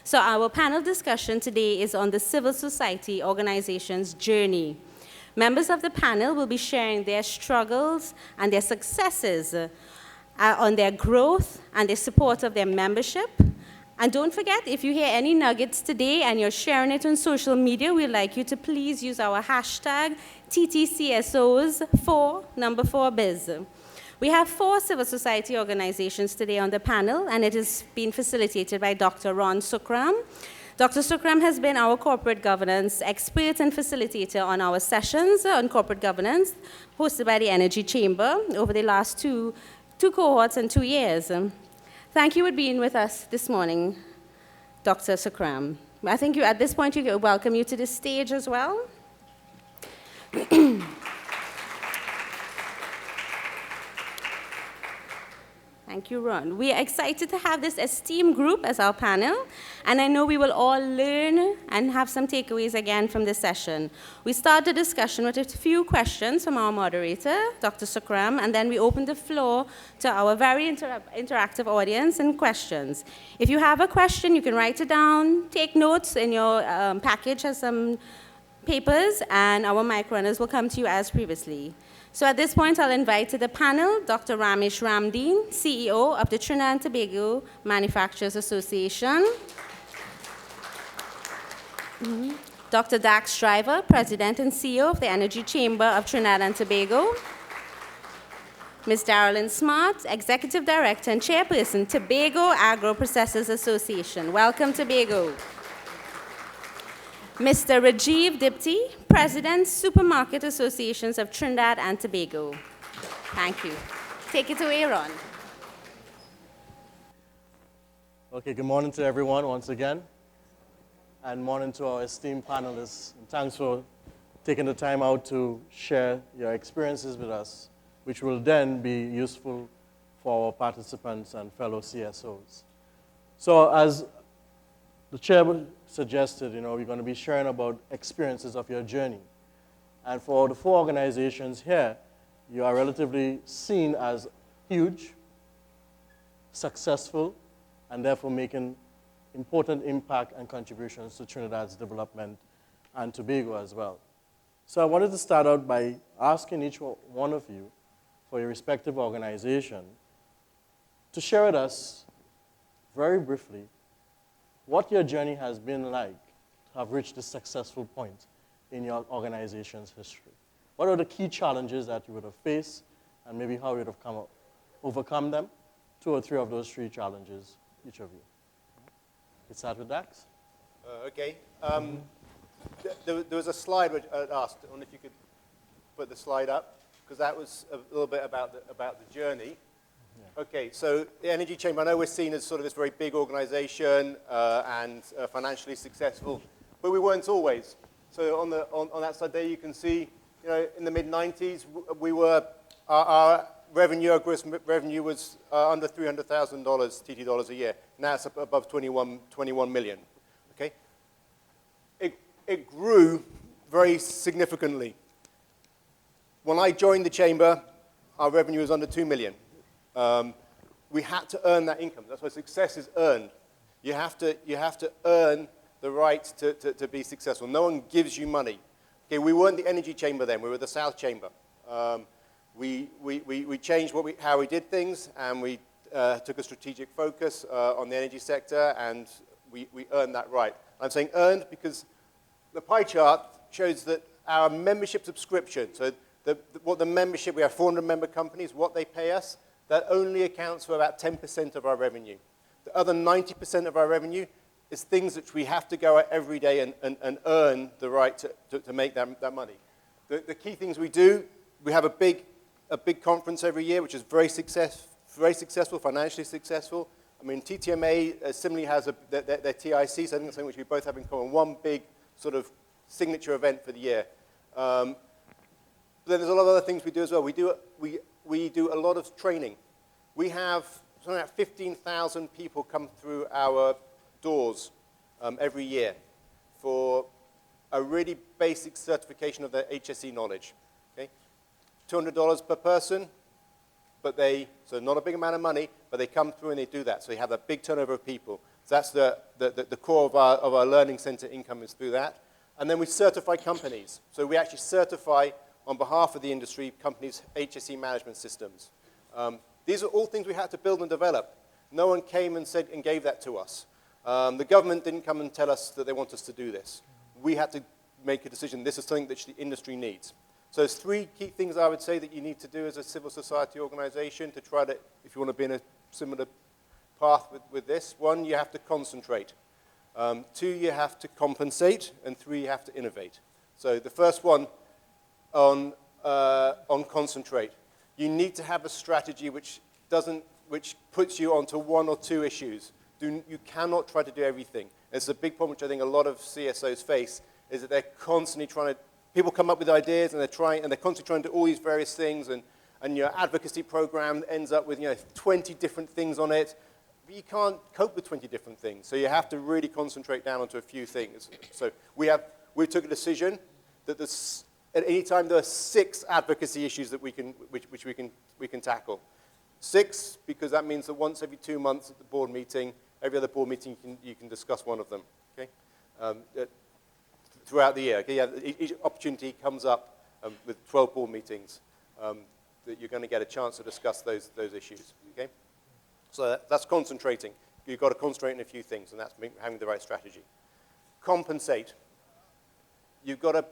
So our panel discussion today is on the civil society organization's journey. Members of the panel will be sharing their struggles and their successes on their growth and their support of their membership. And don't forget, if you hear any nuggets today and you're sharing it on social media, we'd like you to please use our hashtag TTCSOs for number 4biz. We have 4 civil society organizations today on the panel, and it is being facilitated by Dr. Ron Sukram. Dr. Sukram has been our corporate governance expert and facilitator on our sessions on corporate governance, hosted by the Energy Chamber over the last two cohorts and 2 years. Thank you for being with us this morning, Dr. Sukram. I think at this point, we welcome you to the stage as well. Thank you, Ron. We are excited to have this esteemed group as our panel, and I know we will all learn and have some takeaways again from this session. We start the discussion with a few questions from our moderator, Dr. Sukram, and then we open the floor to our very interactive audience and questions. If you have a question, you can write it down, take notes in your package, has some papers, and our mic runners will come to you as previously. So at this point, I'll invite to the panel Dr. Ramesh Ramdeen, CEO of the Trinidad and Tobago Manufacturers Association. Dr. Dax Driver, President and CEO of the Energy Chamber of Trinidad and Tobago. Ms. Darylyn Smart, Executive Director and Chairperson, Tobago Agro-Processors Association. Welcome, Tobago. Mr. Rajiv Dipti, President, Supermarket Associations of Trinidad and Tobago. Thank you. Take it away, Ron. Okay, good morning to everyone once again, and morning to our esteemed panelists. And thanks for taking the time out to share your experiences with us, which will then be useful for our participants and fellow CSOs. So as the chairman suggested, we're going to be sharing about experiences of your journey. And for the 4 organizations here, you are relatively seen as huge, successful, and therefore making important impact and contributions to Trinidad's development and Tobago as well. So I wanted to start out by asking each one of you for your respective organization to share with us very briefly what your journey has been like to have reached this successful point in your organization's history. What are the key challenges that you would have faced, and maybe how you would have overcome them? 2 or 3 of those 3 challenges, each of you. Let's start with Dax. Okay. There was a slide which I asked. I wonder if you could put the slide up, because that was a little bit about the journey. Yeah. Okay, so the Energy Chamber, I know we're seen as sort of this very big organization and financially successful, but we weren't always. So on that side there, you can see, in the mid-90s, our revenue, our gross revenue was under $300,000 TT dollars a year. Now it's up above 21 million. Okay, it grew very significantly. When I joined the chamber, our revenue was under 2 million. We had to earn that income. That's why success is earned. You have to earn the right to be successful. No one gives you money. Okay, we weren't the Energy Chamber then. We were the South Chamber. We changed how we did things, and we took a strategic focus on the energy sector, and we earned that right. I'm saying earned because the pie chart shows that our membership subscription, so what the membership, we have 400 member companies, what they pay us, that only accounts for about 10% of our revenue. The other 90% of our revenue is things which we have to go out every day and earn the right to make that money. The key things we do, we have a big conference every year, which is very successful, financially successful. I mean, TTMA similarly has their TIC, so I think it's something which we both have in common, one big sort of signature event for the year. But then there's a lot of other things we do as well. We do a lot of training. We have something like 15,000 people come through our doors every year for a really basic certification of their HSE knowledge. Okay? $200 per person, so not a big amount of money, but they come through and they do that. So you have a big turnover of people. So that's the core of our learning center income is through that. And then we certify companies. So we actually certify, on behalf of the industry, companies' HSE management systems. These are all things we had to build and develop. No one came and said and gave that to us. The government didn't come and tell us that they want us to do this. We had to make a decision. This is something that the industry needs. So there's 3 key things I would say that you need to do as a civil society organization to try to, if you want to be in a similar path with this. 1, you have to concentrate. 2, you have to compensate. And 3, you have to innovate. So the first one on concentrate. You need to have a strategy which puts you onto 1 or 2 issues. You cannot try to do everything. It's a big problem which I think a lot of CSOs face, is that they're constantly trying to, people come up with ideas and they're constantly trying to do all these various things, and your advocacy program ends up with 20 different things on it. But you can't cope with 20 different things. So you have to really concentrate down onto a few things. So we took a decision that at any time there are 6 advocacy issues that we can tackle. 6, because that means that once every 2 months at the board meeting, every other board meeting, you can discuss one of them, okay? Throughout the year, okay? Yeah, each opportunity comes up with 12 board meetings that you're going to get a chance to discuss those issues, okay? So that's concentrating. You've got to concentrate on a few things, and that's having the right strategy. Compensate. You've got to,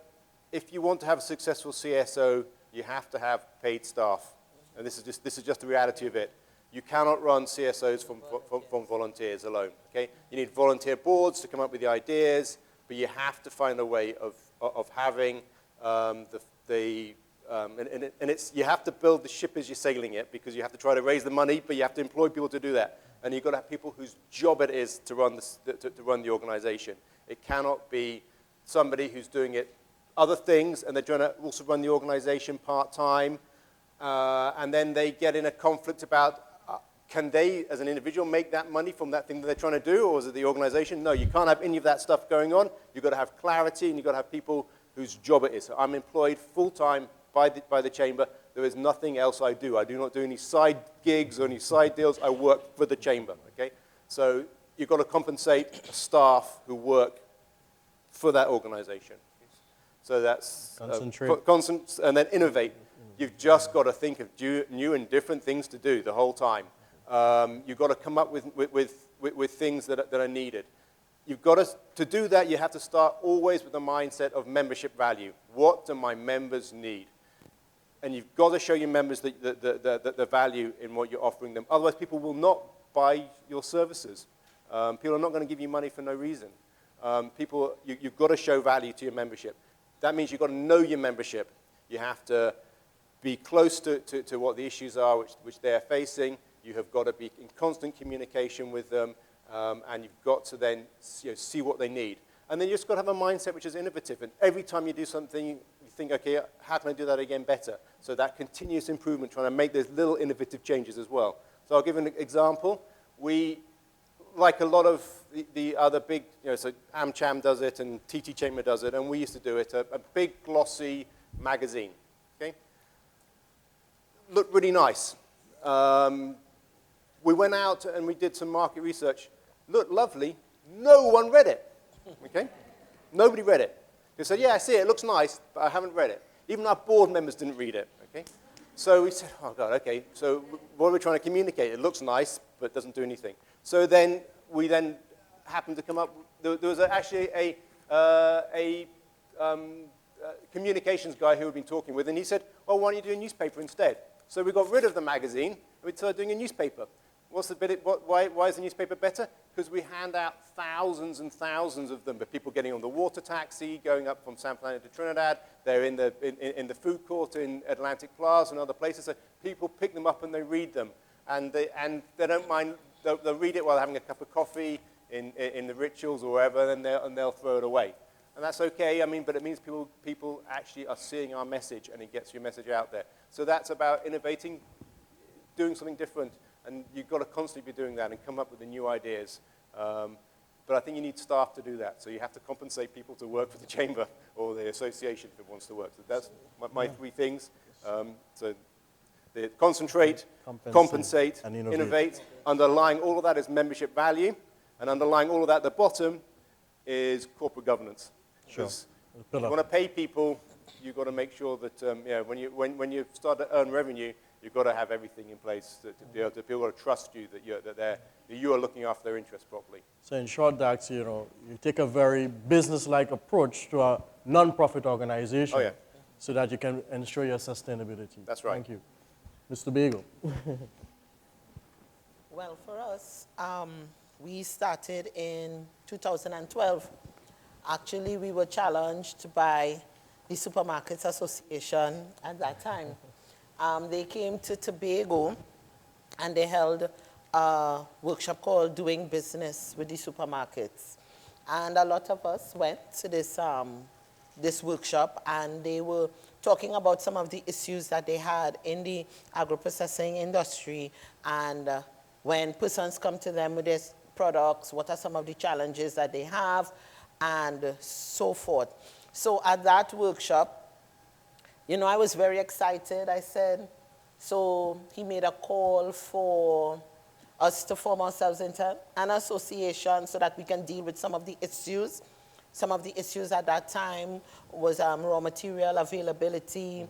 if you want to have a successful CSO, you have to have paid staff. And this is just the reality of it. You cannot run CSOs from volunteers alone, okay? You need volunteer boards to come up with the ideas, but you have to find a way of having you have to build the ship as you're sailing it, because you have to try to raise the money, but you have to employ people to do that. And you've got to have people whose job it is to run the organization. It cannot be somebody who's doing it other things, and they're trying to also run the organization part-time, and then they get in a conflict about can they, as an individual, make that money from that thing that they're trying to do, or is it the organization? No, you can't have any of that stuff going on. You've got to have clarity, and you've got to have people whose job it is. So I'm employed full-time by the chamber. There is nothing else I do. I do not do any side gigs or any side deals. I work for the chamber, okay? So you've got to compensate staff who work for that organization. So that's concentrate. And then innovate. You've just got to think of new and different things to do the whole time. You've got to come up with things that are needed. You've got to do that, you have to start always with the mindset of membership value. What do my members need? And you've got to show your members the value in what you're offering them. Otherwise, people will not buy your services. People are not going to give you money for no reason. You've got to show value to your membership. That means you've got to know your membership. You have to be close to what the issues are which they're facing. You have got to be in constant communication with them, and you've got to then see what they need. And then you've just got to have a mindset which is innovative. And every time you do something, you think, okay, how can I do that again better? So that continuous improvement, trying to make those little innovative changes as well. So I'll give an example. We, like a lot of the other big, so AmCham does it and TT Chamber does it, and we used to do it, a big glossy magazine, okay? Looked really nice. We went out and we did some market research. Looked lovely. No one read it, okay? Nobody read it. They said, yeah, I see it. It looks nice, but I haven't read it. Even our board members didn't read it, okay? So we said, oh, God, okay. So what are we trying to communicate? It looks nice, but it doesn't do anything. So then we happened to come up. There was actually a communications guy who we'd been talking with, and he said, oh, why don't you do a newspaper instead? So we got rid of the magazine, and we started doing a newspaper. Why is the newspaper better? Because we hand out thousands and thousands of them, but people getting on the water taxi, going up from San Fernando to Trinidad. They're in the food court in Atlantic Plaza and other places. So people pick them up and they read them. And they don't mind, they'll read it while having a cup of coffee in the rituals or wherever, and they'll throw it away. And that's okay, but it means people actually are seeing our message, and it gets your message out there. So that's about innovating, doing something different. And you've got to constantly be doing that and come up with the new ideas. But I think you need staff to do that. So you have to compensate people to work for the chamber or the association if it wants to work. So that's my 3 things. So concentrate, compensate, and innovate. Underlying all of that is membership value. And underlying all of that at the bottom is corporate governance. Sure. Because if you want to pay people, you've got to make sure that when you start to earn revenue, you've got to have everything in place to be able to people to trust you that you are looking after their interests properly. So in short, Dax, you take a very business-like approach to a non-profit organization. Oh, yeah. So that you can ensure your sustainability. That's right. Thank you. Mr. Bagel. Well, for us, we started in 2012. Actually, we were challenged by the Supermarkets Association at that time. They came to Tobago and they held a workshop called Doing Business with the Supermarkets. And a lot of us went to this workshop, and they were talking about some of the issues that they had in the agro-processing industry, and when persons come to them with their products, what are some of the challenges that they have, and so forth. So at that workshop, I was very excited. I said, so he made a call for us to form ourselves into an association so that we can deal with some of the issues. Some of the issues at that time was raw material availability,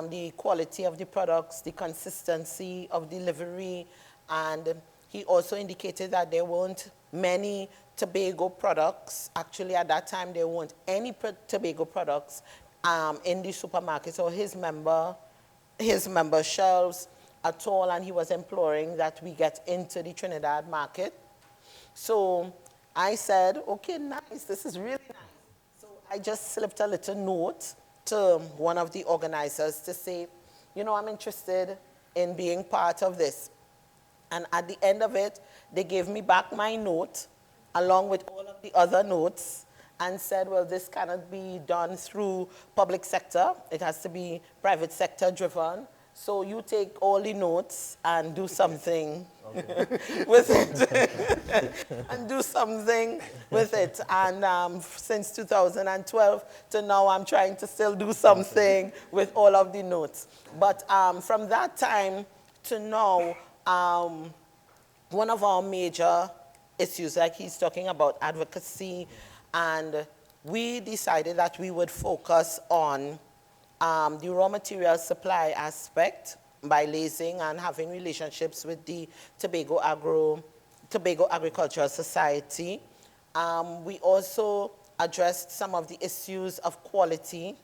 the quality of the products, the consistency of delivery, and he also indicated that there weren't many Tobago products. Actually, at that time, there weren't any Tobago products in the supermarkets or his member shelves at all, and he was imploring that we get into the Trinidad market. So I said, okay, nice, this is really nice. So I just slipped a little note to one of the organizers to say, I'm interested in being part of this. And at the end of it, they gave me back my note along with all of the other notes and said, well, this cannot be done through public sector. It has to be private sector driven. So you take all the notes and do something with it. And do something with it. And since 2012 to now, I'm trying to still do something with all of the notes. But from that time to now, one of our major issues, like he's talking about advocacy, and we decided that we would focus on the raw material supply aspect by liaising and having relationships with the Tobago Agricultural Society. We also addressed some of the issues of quality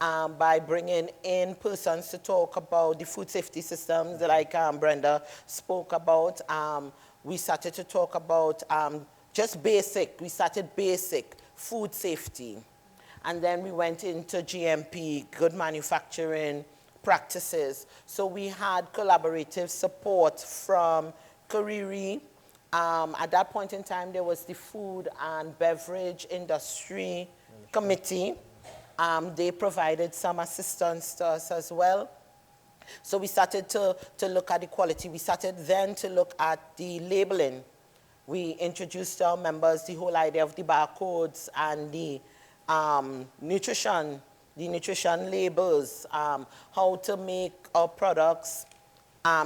by bringing in persons to talk about the food safety systems like Brenda spoke about. We started to talk about we started basic food safety. And then we went into GMP, good manufacturing practices. So we had collaborative support from Kariri. At that point in time, there was the Food and Beverage Industry Committee. They provided some assistance to us as well. So we started to look at the quality. We started then to look at the labeling. We introduced our members the whole idea of the barcodes and the nutrition labels, how to make our products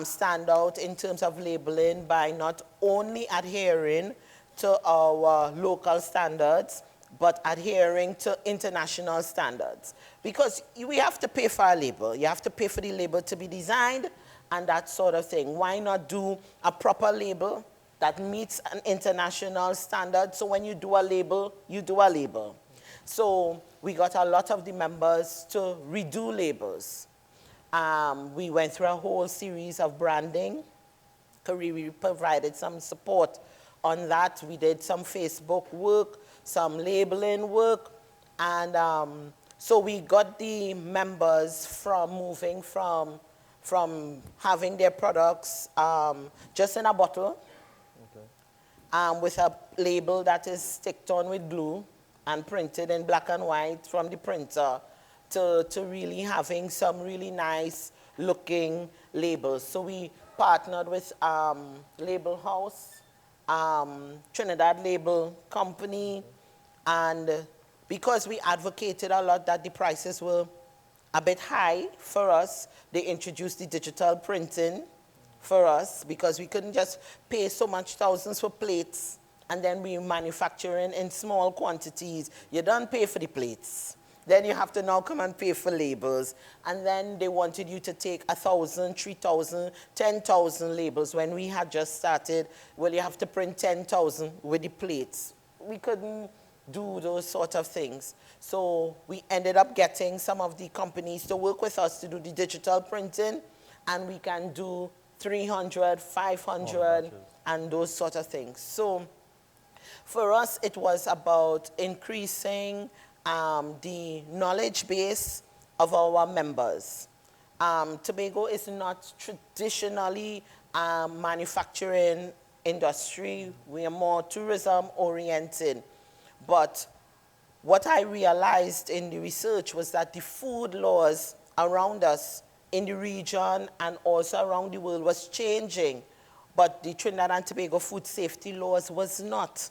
stand out in terms of labeling by not only adhering to our local standards, but adhering to international standards. Because we have to pay for our label. You have to pay for the label to be designed and that sort of thing. Why not do a proper label that meets an international standard? So when you do a label, you do a label. So we got a lot of the members to redo labels. We went through a whole series of branding. We provided some support on that. We did some Facebook work, some labeling work, and so we got the members from moving from having their products just in a bottle, with a label that is sticked on with glue and printed in black and white from the printer, to really having some really nice looking labels. So we partnered with Label House, Trinidad Label Company, and because we advocated a lot that the prices were a bit high for us, they introduced the digital printing for us, because we couldn't just pay so much thousands for plates and then we manufacturing in small quantities. You don't pay for the plates. Then you have to now come and pay for labels. And then they wanted you to take 1,000, 3,000, 10,000 labels. When we had just started, well, you have to print 10,000 with the plates. We couldn't do those sort of things. So we ended up getting some of the companies to work with us to do the digital printing, and we can do 300, 500, and those sort of things. So for us, it was about increasing the knowledge base of our members. Tobago is not traditionally a manufacturing industry. We are more tourism oriented. But what I realized in the research was that the food laws around us in the region and also around the world was changing, but the Trinidad and Tobago food safety laws was not.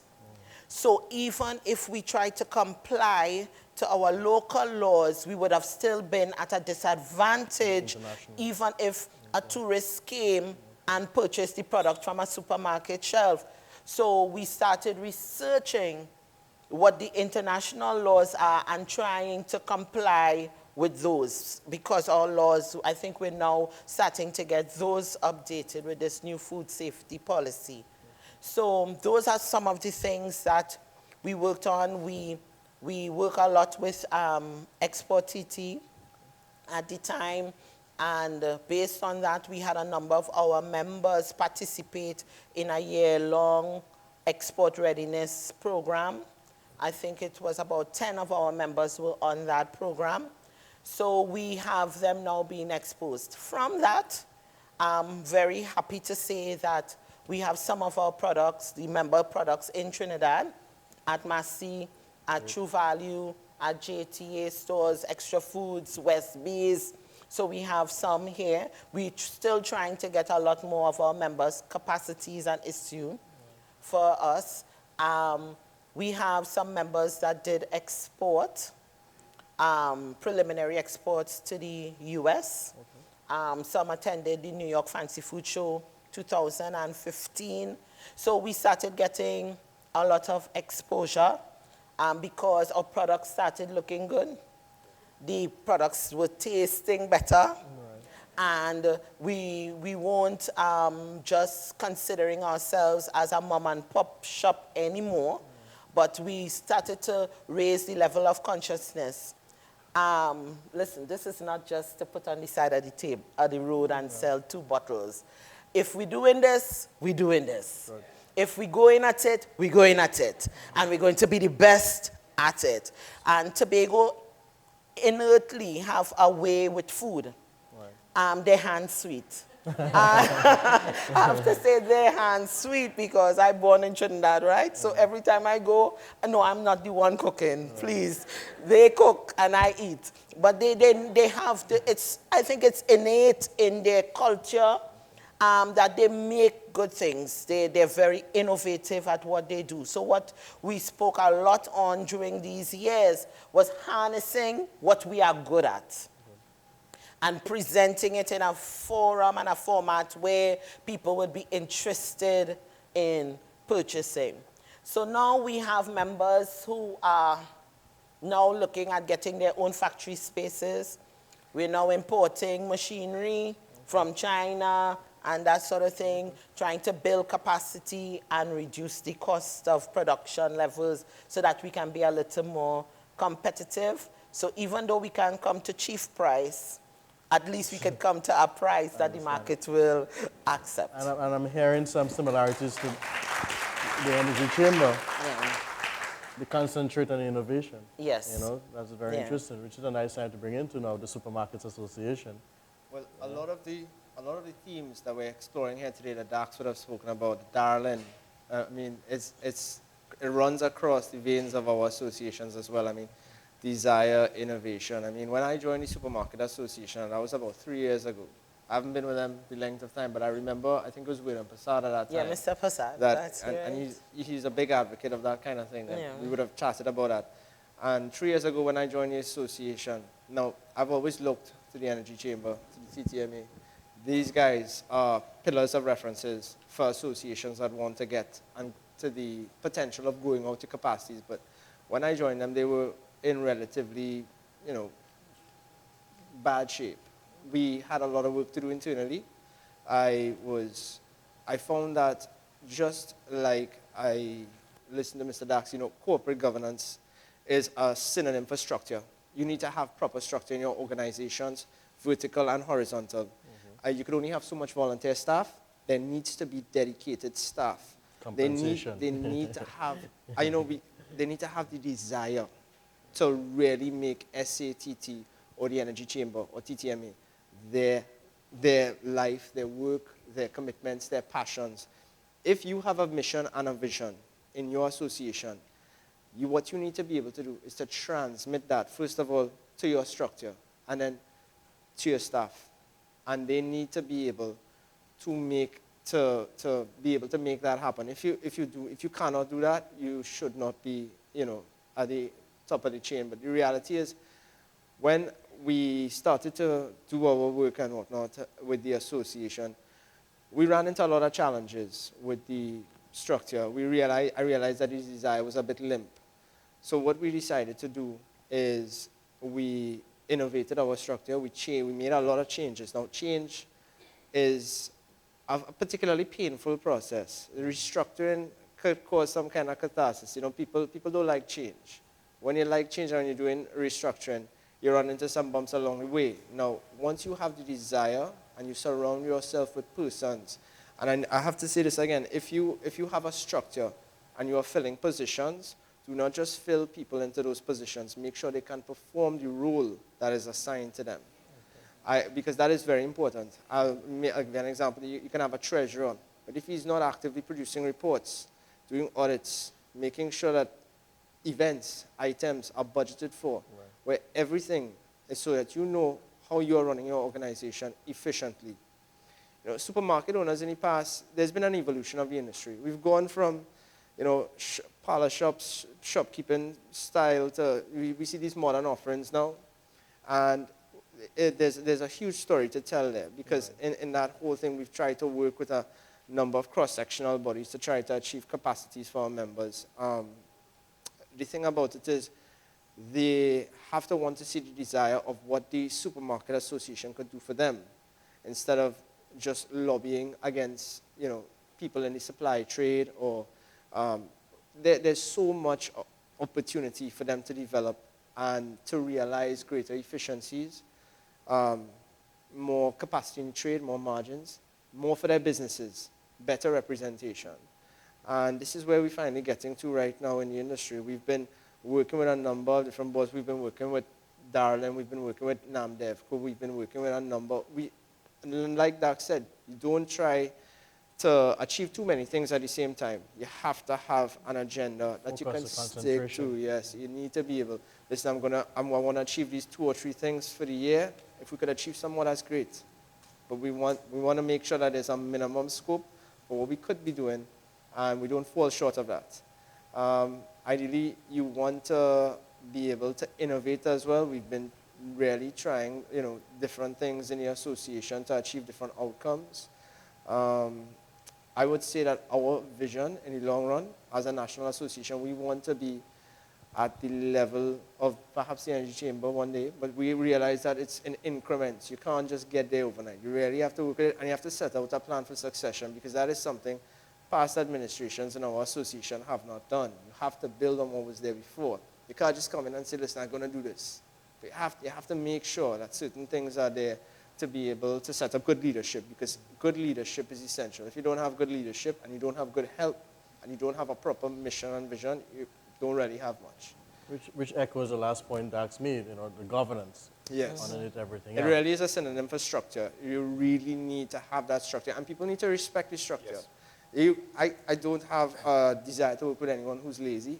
So even if we tried to comply to our local laws, we would have still been at a disadvantage, even if a tourist came and purchased the product from a supermarket shelf. So we started researching what the international laws are and trying to comply with those, because our laws, I think we're now starting to get those updated with this new food safety policy. So those are some of the things that we worked on. We work a lot with Export TT at the time, and based on that, we had a number of our members participate in a year-long export readiness program. I think it was about 10 of our members were on that program. So we have them now being exposed. From that, I'm very happy to say that we have some of our products, the member products in Trinidad, at Massey, at True Value, at JTA stores, Extra Foods, West Bees. So we have some here. We're still trying to get a lot more of our members' capacities and issue for us. We have some members that did export, preliminary exports to the US. Some attended the New York Fancy Food Show 2015. So we started getting a lot of exposure because our products started looking good. The products were tasting better. And we weren't just considering ourselves as a mom and pop shop anymore, but we started to raise the level of consciousness. Listen, this is not just to put on the side of the table, of the road and sell 2 bottles. If we're doing this, we're doing this. Right. If we're going at it, we're going at it. And we're going to be the best at it. And Tobago innately have a way with food. Right. Their hands sweet. I have to say their hands sweet because I'm born in Trinidad, right? So every time I go, no, I'm not the one cooking, please. They cook and I eat. But they have, I think it's innate in their culture that they make good things. They're very innovative at what they do. So what we spoke a lot on during these years was harnessing what we are good at and presenting it in a forum and a format where people would be interested in purchasing. So now we have members who are now looking at getting their own factory spaces. We're now importing machinery from China and that sort of thing, trying to build capacity and reduce the cost of production levels so that we can be a little more competitive. So even though we can't come to chief price, at least we can come to a price that the market will accept. And I'm hearing some similarities to the Energy Chamber. Yeah. The concentrate on innovation. Yes. You know, that's very interesting, which is a nice time to bring into now the Supermarkets Association. Well, a lot of the themes that we're exploring here today that Dax would have spoken about, darling, I mean, it runs across the veins of our associations as well. I mean, desire, innovation. I mean, when I joined the Supermarket Association, that was about 3 years ago. I haven't been with them the length of time, but I remember, I think it was William Passad at that time. Yeah, Mr. Passad, that's right. And he's a big advocate of that kind of thing. Yeah. We would have chatted about that. And 3 years ago when I joined the association, now, I've always looked to the Energy Chamber, to the TTMA. These guys are pillars of references for associations that want to get and the potential of growing out to capacities. But when I joined them, they were in relatively, you know, bad shape. We had a lot of work to do internally. I found that just like I listened to Mr. Dax, you know, corporate governance is a synonym for structure. You need to have proper structure in your organizations, vertical and horizontal. You can only have so much volunteer staff. There needs to be dedicated staff. Compensation. They need to have, they need to have the desire to really make SATT or the Energy Chamber or TTMA their life, their work, their commitments, their passions. If you have a mission and a vision in your association, what you need to be able to do is to transmit that, first of all, to your structure, and then to your staff. And they need to be able to be able to make that happen. If you cannot do that, you should not be, you know, at the top of the chain. But the reality is, when we started to do our work and whatnot with the association, we ran into a lot of challenges with the structure. I realized that his desire was a bit limp. So what we decided to do is we innovated our structure. We made a lot of changes. Now, change is a particularly painful process. Restructuring could cause some kind of catharsis. You know, people don't like change. When you like change and you're doing restructuring, you run into some bumps along the way. Now, once you have the desire and you surround yourself with persons, and I have to say this again, if you have a structure and you are filling positions, do not just fill people into those positions. Make sure they can perform the role that is assigned to them. Because that is very important. I'll give you an example. You can have a treasurer, but if he's not actively producing reports, doing audits, making sure that events, items are budgeted for, where everything is so that you know how you're running your organization efficiently. You know, supermarket owners in the past, there's been an evolution of the industry. We've gone from, you know, parlor shops, shopkeeping style to, we see these modern offerings now. And there's a huge story to tell there, because in that whole thing, we've tried to work with a number of cross-sectional bodies to try to achieve capacities for our members. The thing about it is, they have to want to see the desire of what the supermarket association could do for them, instead of just lobbying against, you know, people in the supply trade, or there's so much opportunity for them to develop and to realize greater efficiencies, more capacity in trade, more margins, more for their businesses, better representation. And this is where we're finally getting to right now in the industry. We've been working with a number of different boards. We've been working with Darlin, we've been working with NAMDEVCO, we've been working with a number. Like Doc said, you don't try to achieve too many things at the same time. You have to have an agenda that you can stick to. Yes, you need to be able, listen, I want to achieve these 2 or 3 things for the year. If we could achieve some more, that's great. But we want to make sure that there's a minimum scope for what we could be doing, and we don't fall short of that. Ideally, you want to be able to innovate as well. We've been really trying, you know, different things in the association to achieve different outcomes. I would say that our vision in the long run, as a national association, we want to be at the level of perhaps the Energy Chamber one day, but we realize that it's in increments. You can't just get there overnight. You really have to work with it, and you have to set out a plan for succession, because that is something past administrations in our association have not done. You have to build on what was there before. You can't just come in and say, listen, I'm going to do this. But you have to make sure that certain things are there to be able to set up good leadership, because good leadership is essential. If you don't have good leadership and you don't have good help and you don't have a proper mission and vision, you don't really have much. Which echoes the last point Dax made, you know, the governance. Yes. Underneath everything. It really is a synonym for structure. You really need to have that structure, and people need to respect the structure. Yes. I don't have a desire to work with anyone who's lazy,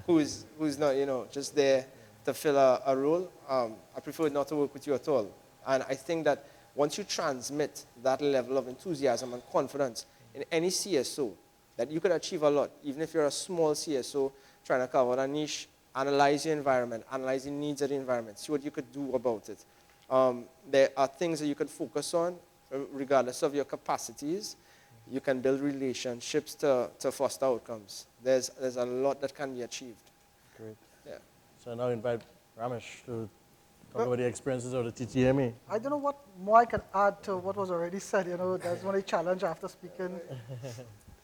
who's not, you know, just there to fill a role. I prefer not to work with you at all. And I think that once you transmit that level of enthusiasm and confidence in any CSO, that you could achieve a lot, even if you're a small CSO trying to cover a niche, analyze your environment, analyze the needs of the environment, see what you could do about it. There are things that you could focus on, regardless of your capacities. you can build relationships to foster outcomes. There's a lot that can be achieved. Great. Yeah. So now invite Ramesh to talk about the experiences of the TTMA. I don't know what more I can add to what was already said. That's one challenge after speaking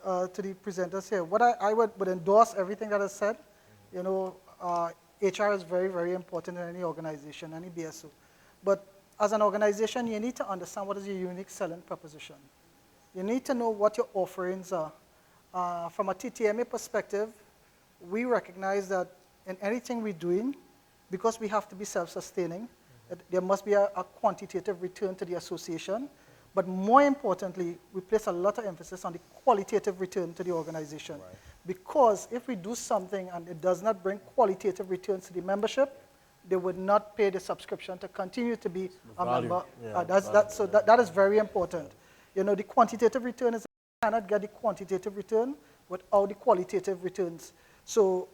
to the presenters here. What I would endorse everything that is said. HR is very, very important in any organization, any BSO. But as an organization, you need to understand what is your unique selling proposition. You need to know what your offerings are. From a TTMA perspective, we recognize that in anything we're doing, because we have to be self-sustaining, there must be a quantitative return to the association. But more importantly, we place a lot of emphasis on the qualitative return to the organization. Right. Because if we do something and it does not bring qualitative returns to the membership, they would not pay the subscription to continue to be a member. Yeah, that is very important. The quantitative return is, you cannot get the quantitative return without the qualitative returns. So,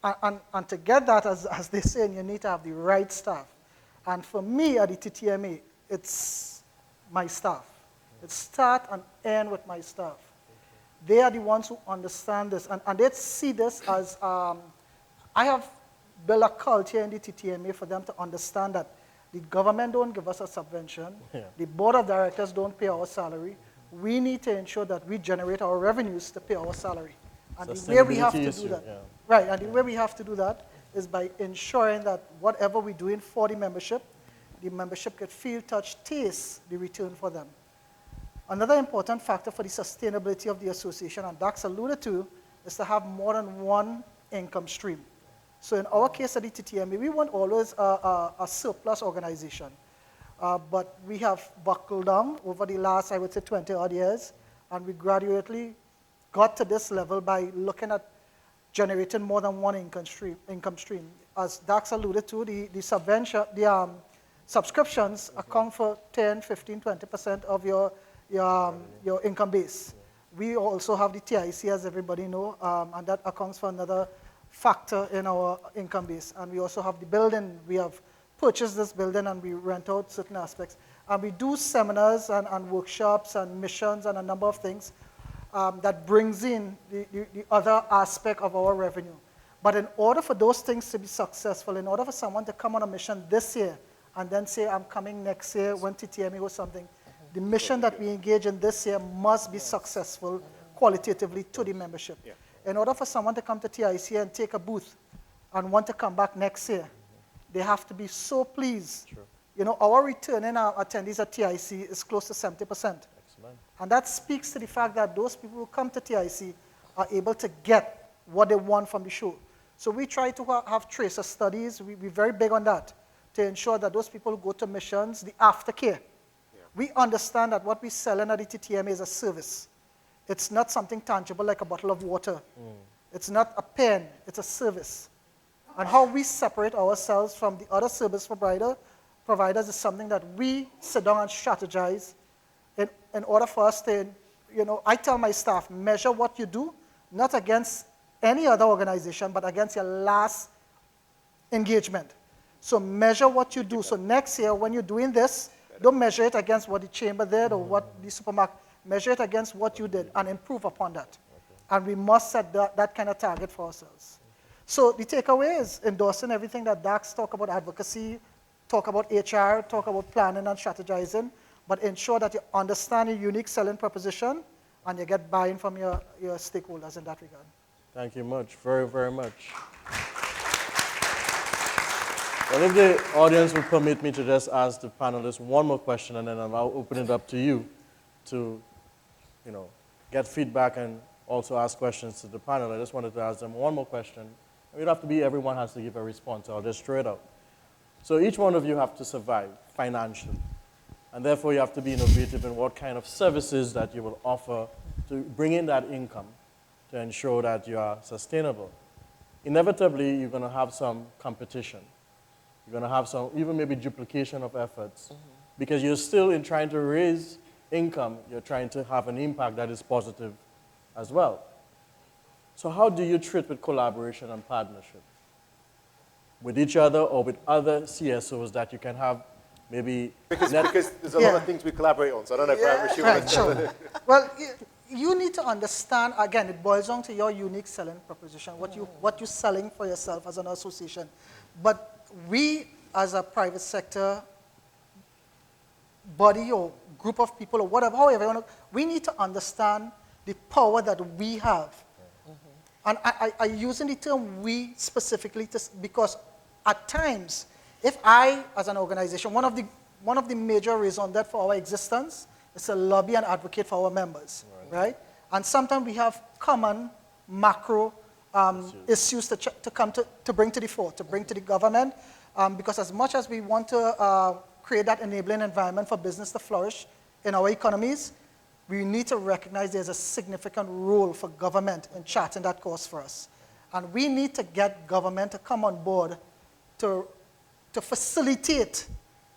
and to get that, as they say, you need to have the right staff. And for me at the TTMA, it's my staff. It start and end with my staff. They are the ones who understand this, and they see this as, I have built a culture in the TTMA for them to understand that the government don't give us a subvention, the board of directors don't pay our salary. We need to ensure that we generate our revenues to pay our salary. And the way we have to do that, right, and the way we have to do that is by ensuring that whatever we're doing for the membership can feel, touch, taste the return for them. Another important factor for the sustainability of the association, and Dax alluded to, is to have more than one income stream. So in our case at the TTMA, we weren't always a surplus organization. But we have buckled down over the last, I would say, 20 odd years, and we gradually got to this level by looking at generating more than one income stream. As Dax alluded to, the subscriptions account for 10, 15, 20% of your income base. We also have the TIC, as everybody know, and that accounts for another factor in our income base. And we also have the building. We have purchased this building and we rent out certain aspects. And we do seminars and workshops and missions and a number of things that brings in the other aspect of our revenue. But in order for those things to be successful, in order for someone to come on a mission this year and then say, I'm coming next year when TTMA or something, the mission that we engage in this year must be successful qualitatively to the membership. Yeah. In order for someone to come to TIC and take a booth and want to come back next year, they have to be so pleased. True. Our return in our attendees at TIC is close to 70%. Excellent. And that speaks to the fact that those people who come to TIC are able to get what they want from the show. So we try to have tracer studies. We're very big on that to ensure that those people who go to missions, the aftercare, we understand that what we sell in at the TTMA is a service. It's not something tangible like a bottle of water. It's not a pen, it's a service. And how we separate ourselves from the other service providers is something that we sit down and strategize in order for us to, I tell my staff, measure what you do, not against any other organization, but against your last engagement. So measure what you do. So next year, when you're doing this, don't measure it against what the chamber did or what the supermarket. Measure it against what you did and improve upon that. Okay. And we must set that kind of target for ourselves. So the takeaway is endorsing everything that Dax talk about advocacy, talk about HR, talk about planning and strategizing, but ensure that you understand your unique selling proposition and you get buy-in from your stakeholders in that regard. Thank you much, very, very much. Well, if the audience will permit me to just ask the panelists one more question, and then I'll open it up to you to, get feedback and also ask questions to the panel. I just wanted to ask them one more question. It would have to be everyone has to give a response. I'll just straight out. So each one of you have to survive financially, and therefore you have to be innovative in what kind of services that you will offer to bring in that income to ensure that you are sustainable. Inevitably, you're going to have some competition. You're going to have some, even maybe duplication of efforts, because you're still in trying to raise income, you're trying to have an impact that is positive as well. So how do you treat with collaboration and partnership? With each other or with other CSOs that you can have maybe... Because there's a lot of things we collaborate on, so I don't know if Well, you need to understand, again, it boils down to your unique selling proposition, what you're selling for yourself as an association. But we, as a private sector body or group of people or whatever, however you want to, we need to understand the power that we have. And I'm using the term we specifically because at times, if I, as an organization, one of the major reasons that for our existence is to lobby and advocate for our members, right? And sometimes we have common macro issues to bring to the fore, to bring to the government, because as much as we want to create that enabling environment for business to flourish in our economies, we need to recognize there's a significant role for government in charting that course for us. And we need to get government to come on board to facilitate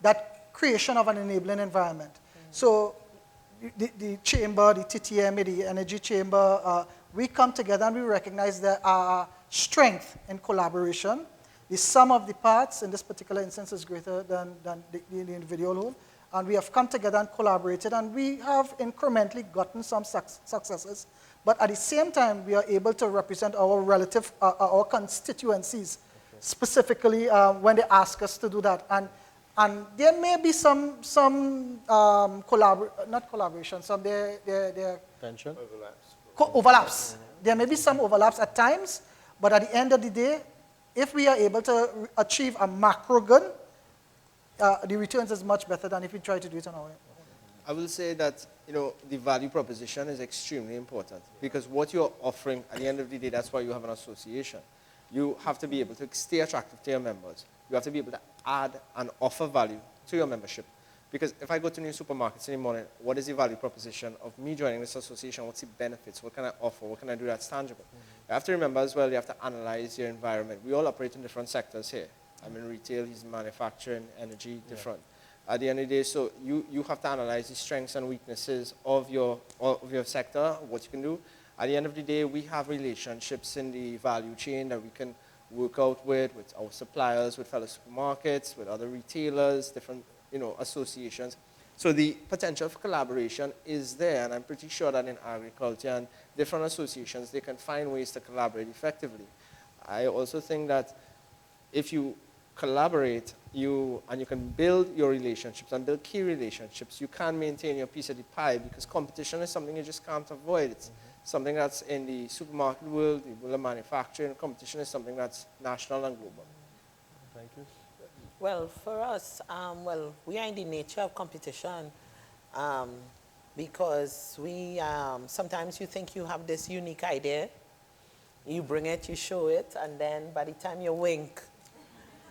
that creation of an enabling environment. So the chamber, the TTM, the energy chamber, we come together and we recognize that our strength in collaboration, the sum of the parts in this particular instance is greater than the individual whole. And we have come together and collaborated, and we have incrementally gotten some successes. But at the same time, we are able to represent our our constituencies, specifically when they ask us to do that. And there may be some not collaboration, some Tension? overlaps. There may be some overlaps at times, but at the end of the day, if we are able to achieve a macro good, the returns is much better than if we try to do it on our own. I will say that, the value proposition is extremely important because what you're offering, at the end of the day, that's why you have an association. You have to be able to stay attractive to your members. You have to be able to add and offer value to your membership. Because if I go to new supermarkets in the morning, what is the value proposition of me joining this association? What's the benefits? What can I offer? What can I do that's tangible? You have to remember as well, you have to analyze your environment. We all operate in different sectors here. I'm in retail, he's in manufacturing, energy, different. At the end of the day, so you have to analyze the strengths and weaknesses of your sector, what you can do. At the end of the day, we have relationships in the value chain that we can work out with our suppliers, with fellow supermarkets, with other retailers, different associations. So the potential for collaboration is there, and I'm pretty sure that in agriculture and different associations, they can find ways to collaborate effectively. I also think that if you collaborate, and you can build your relationships and build key relationships, you can maintain your piece of the pie because competition is something you just can't avoid. It's something that's in the supermarket world, the world of manufacturing. Competition is something that's national and global. Thank you. Well, for us, we are in the nature of competition because we sometimes you think you have this unique idea, you bring it, you show it, and then by the time you wink,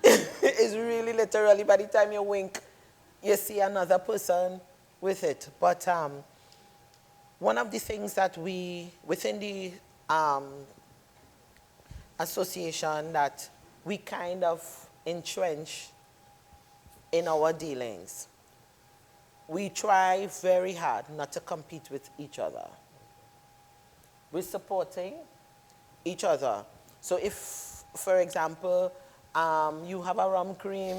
it's really literally by the time you wink, you see another person with it. But one of the things that we, within the association, that we kind of entrench in our dealings, we try very hard not to compete with each other. We're supporting each other. So if, for example, you have a rum cream,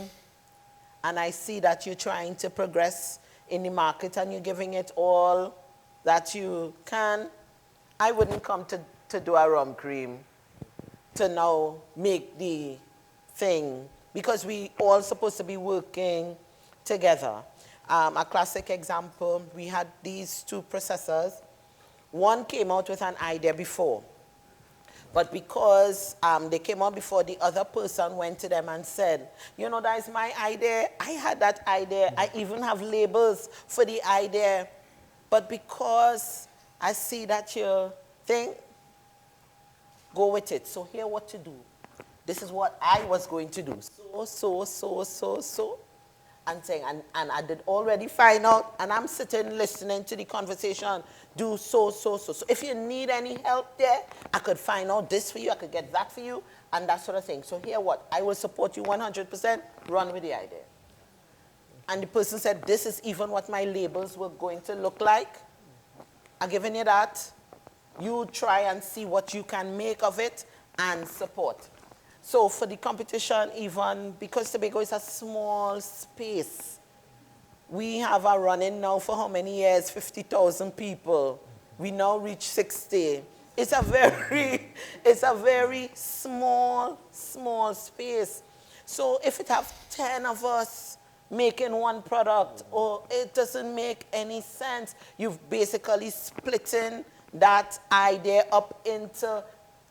and I see that you're trying to progress in the market and you're giving it all that you can, I wouldn't come to do a rum cream to now make the thing, because we all supposed to be working together. A classic example, we had these two processors. One came out with an idea before, but because they came out before, the other person went to them and said, that is my idea. I had that idea. I even have labels for the idea. But because I see that your thing, go with it. So here what to do. This is what I was going to do. So. And saying, and I did already find out, and I'm sitting listening to the conversation, do so. So if you need any help there, I could find out this for you, I could get that for you, and that sort of thing. So here what, I will support you 100%, run with the idea. And the person said, this is even what my labels were going to look like. I'm giving you that. You try and see what you can make of it and support. So for the competition, even because Tobago is a small space, we have a running now for how many years? 50,000 people We now reach 60. It's a very, it's a very small space. So if it have 10 of us making one product, or it doesn't make any sense. You've basically splitting that idea up into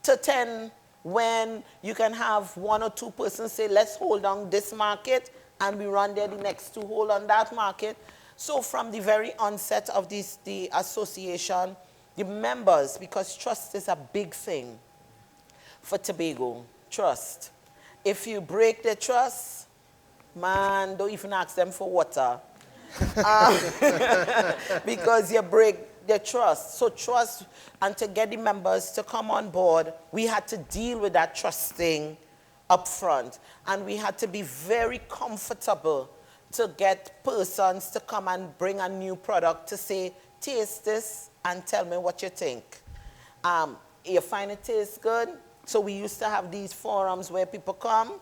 10, when you can have 1 or 2 persons say, let's hold on this market, and we run there, the next 2 hold on that market. So from the very onset of the association, the members, because trust is a big thing for Tobago, trust. If you break the trust, man, don't even ask them for water. Because you break their trust. So trust, and to get the members to come on board, we had to deal with that trust thing up front. And we had to be very comfortable to get persons to come and bring a new product to say, taste this and tell me what you think. You find it tastes good? So we used to have these forums where people come,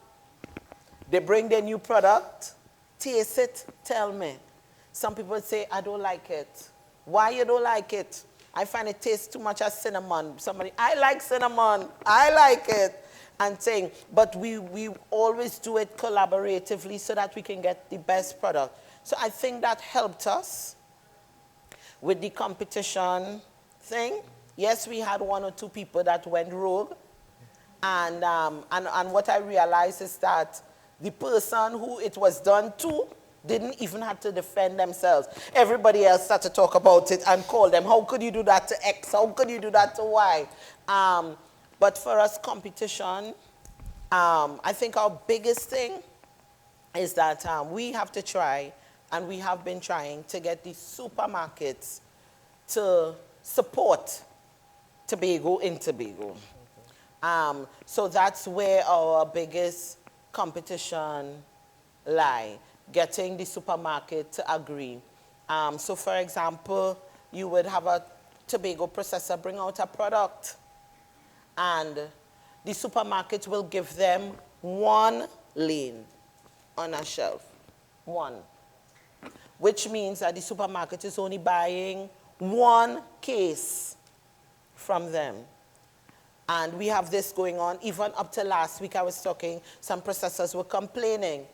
they bring their new product, taste it, tell me. Some people say, I don't like it. Why you don't like it? I find it tastes too much as cinnamon. Somebody, I like cinnamon, I like it. And saying, but we always do it collaboratively so that we can get the best product. So I think that helped us with the competition thing. Yes, we had 1 or 2 people that went rogue. And what I realized is that the person who it was done to didn't even have to defend themselves. Everybody else started to talk about it and call them, how could you do that to X? How could you do that to Y? But for us, competition, I think our biggest thing is that we have to try, and we have been trying to get the supermarkets to support Tobago in Tobago. So that's where our biggest competition lie, getting the supermarket to agree. So for example, you would have a Tobago processor bring out a product, and the supermarket will give them 1 lane on a shelf, 1. Which means that the supermarket is only buying 1 case from them. And we have this going on. Even up to last week, I was talking, some processors were complaining.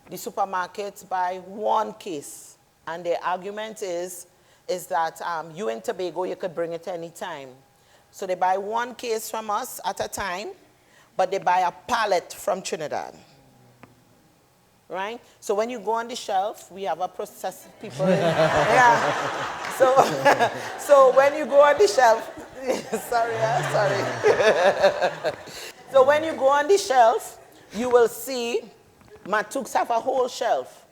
The supermarkets buy 1 case. And their argument is that you in Tobago, you could bring it anytime. So they buy 1 case from us at a time, but they buy a pallet from Trinidad. Right? So when you go on the shelf, we have a process people. Yeah. So when you go on the shelf, sorry. So when you go on the shelf, you will see Matuks have a whole shelf.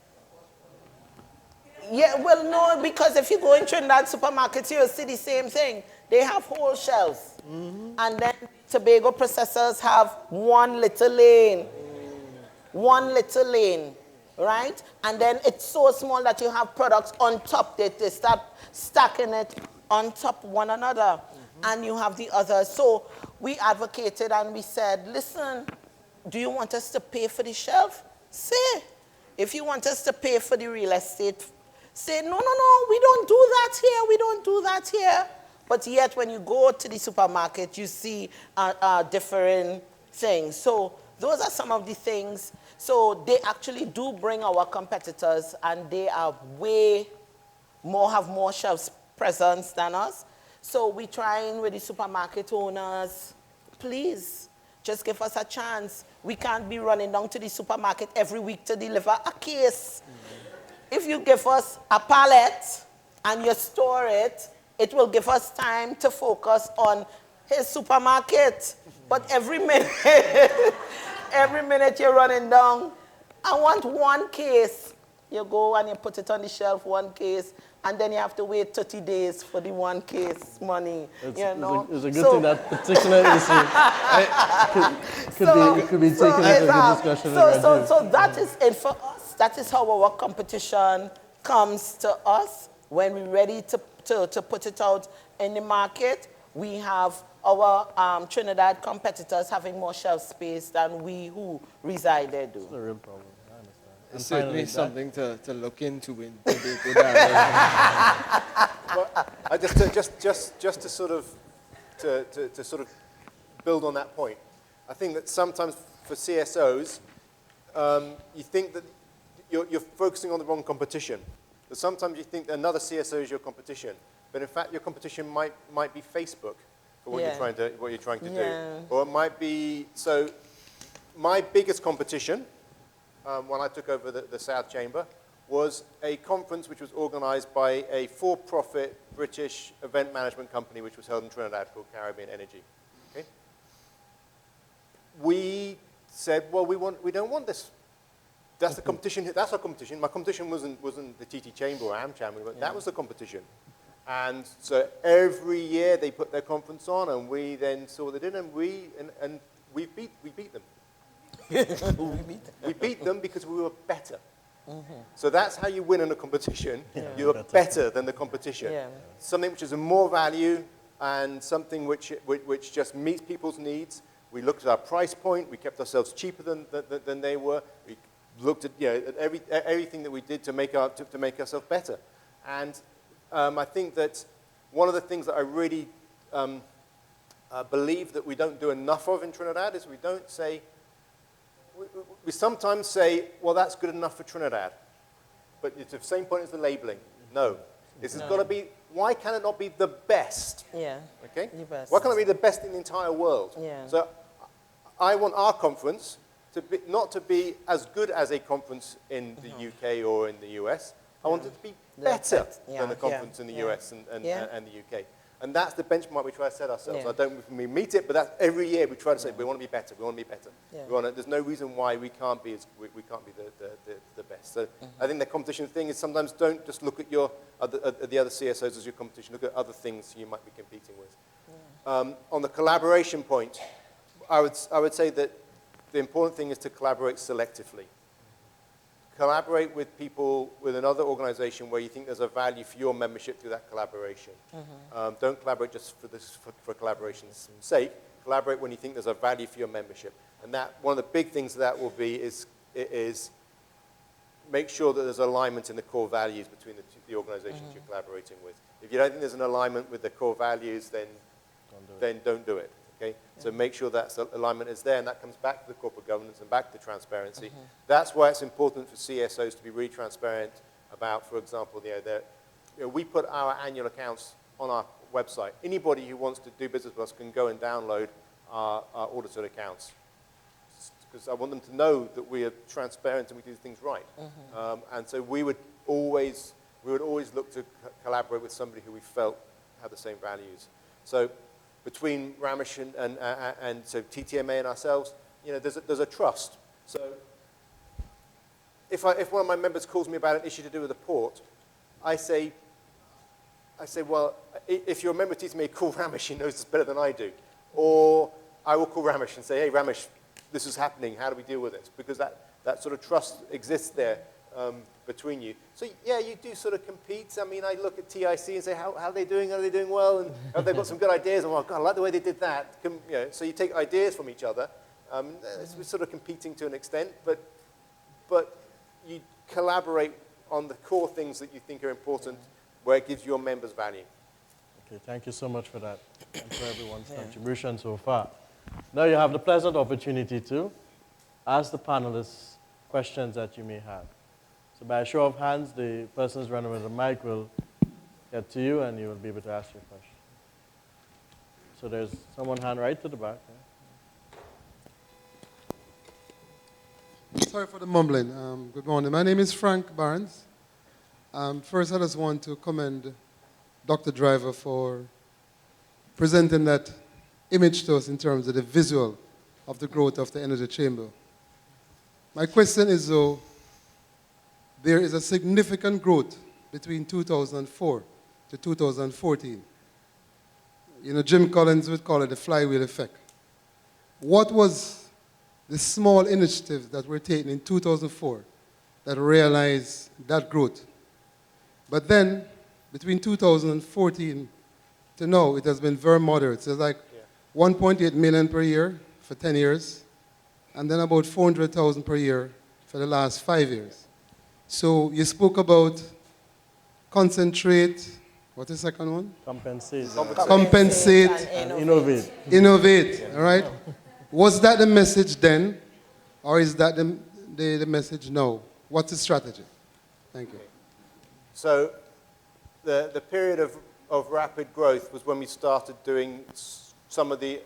Yeah, well, no, because if you go in Trinidad supermarkets, you'll see the same thing. They have whole shelves. Mm-hmm. And then Tobago processors have 1 little lane. 1 little lane, right? And then it's so small that you have products on top. They start stacking it on top of one another. Mm-hmm. And you have the others. So we advocated and we said, listen, do you want us to pay for the shelf? Say. If you want us to pay for the real estate, say, no, we don't do that here. We don't do that here. But yet when you go to the supermarket, you see different things. So those are some of the things. So they actually do bring our competitors, and they are have more shelf presence than us. So we're trying with the supermarket owners, please, just give us a chance. We can't be running down to the supermarket every week to deliver a case. Mm-hmm. If you give us a pallet and you store it, it will give us time to focus on his supermarket. But every minute, every minute you're running down, I want 1 case. You go and you put it on the shelf, 1 case, and then you have to wait 30 days for the 1 case money. It's a good thing that particular issue could be taken as a good discussion. So that is it for us. That is how our competition comes to us. When we're ready to put it out in the market, we have our Trinidad competitors having more shelf space than we who reside there do. It's a real problem, I understand. It's finally, certainly that- something to look into in Tobago, Darren. Well, I just to sort of to sort of build on that point, I think that sometimes for CSOs, you think that you're focusing on the wrong competition. But sometimes you think that another CSO is your competition, but in fact your competition might be Facebook for what Yeah. you're trying to Yeah. do, or it might be so. My biggest competition when I took over the South Chamber was a conference which was organized by a for-profit British event management company which was held in Trinidad called Caribbean Energy. Okay? We said, well, we don't want this. That's the competition. That's our competition. My competition wasn't the TT Chamber or AmCham. That was the competition. And so every year they put their conference on, and we then saw what they did, and we beat them. We beat them because we were better. So that's how you win in a competition. You're better than the competition. Yeah. Something which is of more value and something which just meets people's needs. We looked at our price point. We kept ourselves cheaper than they were. We looked at, at everything that we did to make ourselves better. And I think that one of the things that I really believe that we don't do enough of in Trinidad is we don't say, we sometimes say, well, that's good enough for Trinidad. But it's the same point as the labeling. No. This has got to be, why can it not be the best? Yeah. Okay? The best. Why can't it be the best in the entire world? Yeah. So I want our conference to be, not to be as good as a conference in the UK or in the US. I want it to be better than the conference in the US and the UK. And that's the benchmark we try to set ourselves. Yeah. I don't we meet it, but that's every year we try to say we want to be better. We want to be better. Yeah. There's no reason why we can't be the best. So I think the competition thing is sometimes don't just look at the other CSOs as your competition. Look at other things you might be competing with. Yeah. On the collaboration point, I would say that the important thing is to collaborate selectively. Collaborate with people, with another organization where you think there's a value for your membership through that collaboration. Don't collaborate just for collaboration's sake. Collaborate when you think there's a value for your membership. And that one of the big things that will be is make sure that there's alignment in the core values between the organizations you're collaborating with. If you don't think there's an alignment with the core values, then don't do it. Okay? So make sure that alignment is there, and that comes back to the corporate governance and back to transparency. That's why it's important for CSOs to be really transparent about, for example, we put our annual accounts on our website. Anybody who wants to do business with us can go and download our audited accounts, because I want them to know that we are transparent and we do things right. And so we would always look to collaborate with somebody who we felt had the same values. So between Ramesh and so TTMA and ourselves, there's a trust. So if one of my members calls me about an issue to do with a port, I say, well, if you're a member of TTMA, call Ramesh. He knows this better than I do. Or I will call Ramesh and say, hey, Ramesh, this is happening. How do we deal with this? Because that sort of trust exists there between you. So yeah, you do sort of compete. I mean, I look at TIC and say, how are they doing? Are they doing well? And have they got some good ideas? And, oh, God, I like the way they did that. So you take ideas from each other. We're sort of competing to an extent, but you collaborate on the core things that you think are important, where it gives your members value. Okay, thank you so much for that and for everyone's contribution so far. Now you have the pleasant opportunity to ask the panelists questions that you may have. So by a show of hands, the persons running with the mic will get to you and you will be able to ask your question. So there's someone hand right to the back. Sorry for the mumbling. Good morning. My name is Frank Barnes. First, I just want to commend Dr. Driver for presenting that image to us in terms of the visual of the growth of the energy chamber. My question is, though, there is a significant growth between 2004 to 2014. Jim Collins would call it the flywheel effect. What was the small initiatives that were taken in 2004 that realized that growth? But then, between 2014 to now, it has been very moderate. So it's like 1.8 million per year for 10 years, and then about 400,000 per year for the last 5 years. So you spoke about concentrate, what's the second one? Compensate. Compensate And innovate. Innovate, all right? Was that the message then, or is that the message now? What's the strategy? Thank you. So the period of rapid growth was when we started doing some of the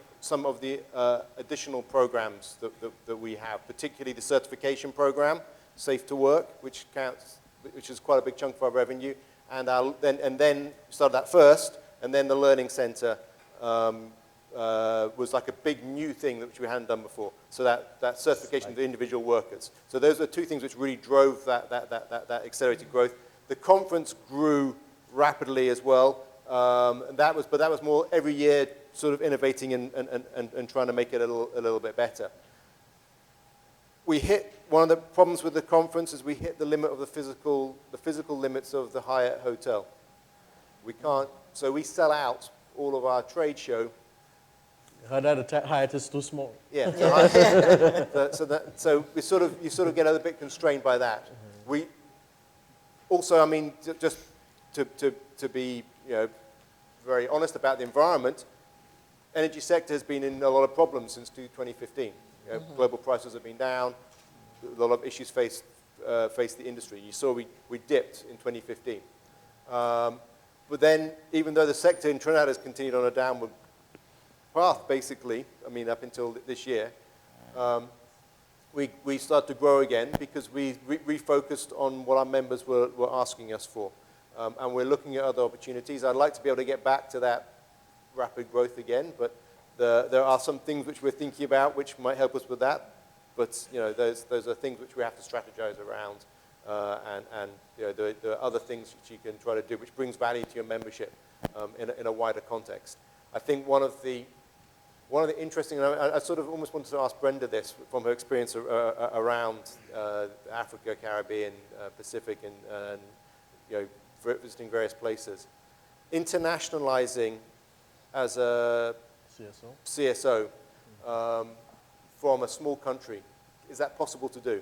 additional programs that we have, particularly the certification program, Safe to Work, which is quite a big chunk of our revenue, and then started that first, and then the Learning Center was like a big new thing which we hadn't done before. So that certification of the individual workers. So those are two things which really drove that accelerated growth. The conference grew rapidly as well. But that was more every year sort of innovating and trying to make it a little bit better. We hit one of the problems with the conference is we hit the limit of the physical limits of the Hyatt Hotel. We can't, so we sell out all of our trade show. I heard that the Hyatt is too small. Yeah. So you sort of get a bit constrained by that. We also, I mean, just to be very honest about the environment, energy sector has been in a lot of problems since 2015. Global prices have been down. A lot of issues faced the industry. You saw we dipped in 2015. But then, even though the sector in Trinidad has continued on a downward path, basically, I mean, up until this year, we started to grow again because we refocused on what our members were asking us for. And we're looking at other opportunities. I'd like to be able to get back to that rapid growth again, but there are some things which we're thinking about which might help us with that. But those are things which we have to strategize around, and there are other things which you can try to do which brings value to your membership in a wider context. I think one of the interesting, and I sort of almost wanted to ask Brenda this from her experience around Africa, Caribbean, Pacific, and visiting various places. Internationalizing as a CSO from a small country, is that possible to do?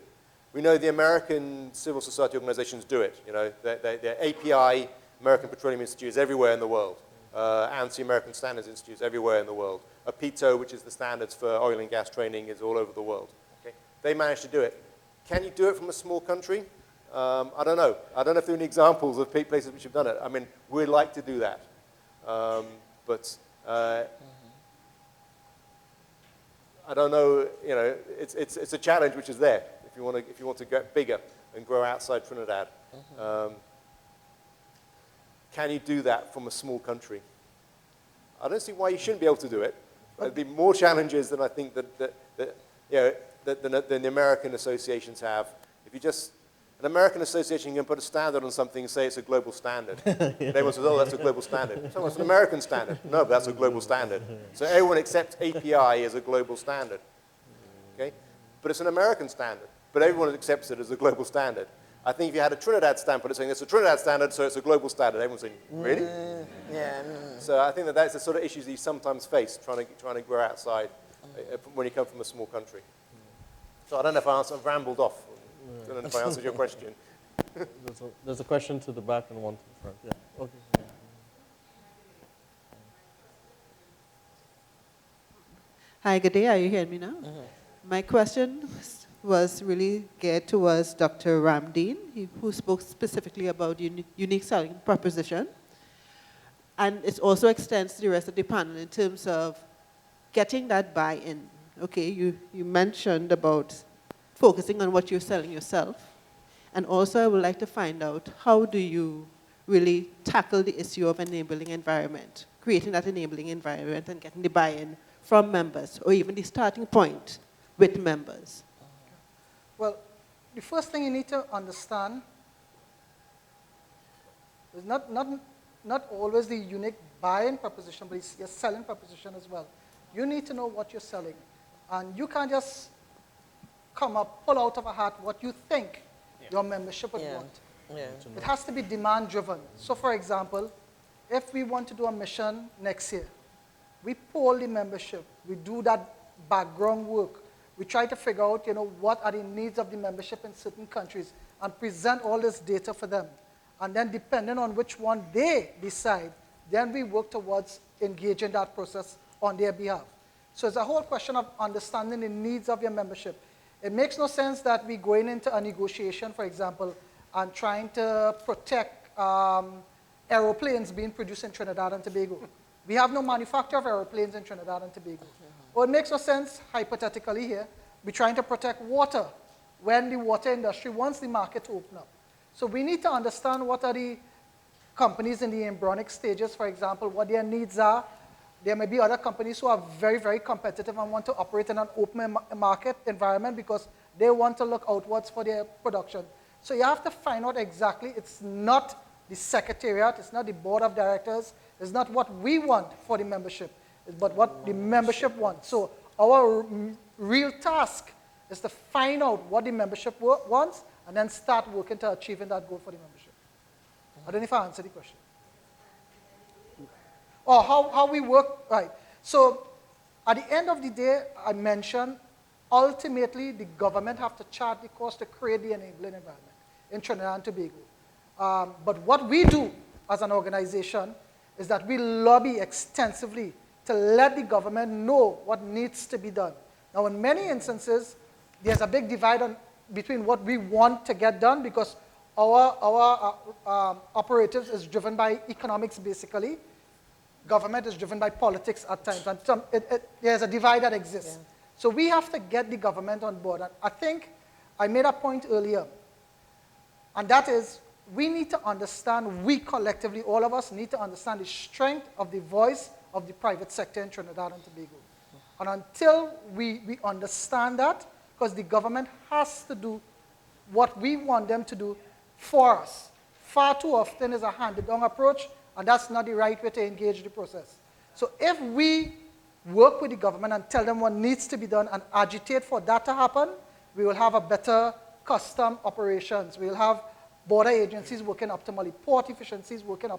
We know the American civil society organizations do it. The API, American Petroleum Institute, is everywhere in the world. ANSI, American Standards Institute, is everywhere in the world. APITO, which is the standards for oil and gas training, is all over the world. Okay? They managed to do it. Can you do it from a small country? I don't know. I don't know if there are any examples of places which have done it. I mean, we'd like to do that. But I don't know, it's a challenge which is there if you want to get bigger and grow outside Trinidad. Can you do that from a small country? I don't see why you shouldn't be able to do it. There'd be more challenges than I think that the American associations have. If you just, an American association can put a standard on something and say it's a global standard. Everyone says, oh, that's a global standard. So it's an American standard. No, but that's a global standard. So everyone accepts API as a global standard. Okay? But it's an American standard. But everyone accepts it as a global standard. I think if you had a Trinidad stamp on it saying it's a Trinidad standard, so it's a global standard, everyone's saying, really? Yeah. So I think that's the sort of issues that you sometimes face trying to grow outside when you come from a small country. So I don't know if I've rambled off. I don't know if I answered your question. There's a question to the back and one to the front. Yeah. Okay. Yeah. Hi, good day. Are you hearing me now? My question was really geared towards Dr. Ramdeen, who spoke specifically about unique selling proposition. And it also extends to the rest of the panel in terms of getting that buy-in. Okay, you mentioned about focusing on what you're selling yourself. And also I would like to find out, how do you really tackle the issue of enabling environment, creating that enabling environment and getting the buy-in from members, or even the starting point with members? Well, the first thing you need to understand is not always the unique buying proposition, but it's your selling proposition as well. You need to know what you're selling. And you can't just pull out of a hat what you think your membership would want. Yeah. It has to be demand-driven. So, for example, if we want to do a mission next year, we poll the membership. We do that background work. We try to figure out, what are the needs of the membership in certain countries and present all this data for them. And then depending on which one they decide, then we work towards engaging that process on their behalf. So it's a whole question of understanding the needs of your membership. It makes no sense that we going into a negotiation, for example, and trying to protect aeroplanes being produced in Trinidad and Tobago. We have no manufacturer of aeroplanes in Trinidad and Tobago. Or it makes no sense, hypothetically here, we're trying to protect water when the water industry wants the market to open up. So we need to understand what are the companies in the embryonic stages, for example, what their needs are. There may be other companies who are very, very competitive and want to operate in an open market environment because they want to look outwards for their production. So you have to find out exactly, it's not the secretariat, it's not the board of directors, it's not what we want for the membership, but what the membership wants. So our real task is to find out what the membership wants and then start working to achieving that goal for the membership. I don't know if I answered the question. Or how we work, right. So at the end of the day, I mentioned, ultimately the government have to chart the course to create the enabling environment in Trinidad and Tobago. But what we do as an organization is that we lobby extensively to let the government know what needs to be done. Now, in many instances, there's a big divide between what we want to get done because our operatives is driven by economics, basically. Government is driven by politics at times, and there's a divide that exists. Yeah. So we have to get the government on board. And I think I made a point earlier, and that is we need to understand, we collectively, all of us need to understand the strength of the voice of the private sector in Trinidad and Tobago. And until we understand that, because the government has to do what we want them to do for us. Far too often is a handed-down approach, and that's not the right way to engage the process. So if we work with the government and tell them what needs to be done and agitate for that to happen, we will have a better custom operations. We will have border agencies working optimally, port efficiencies working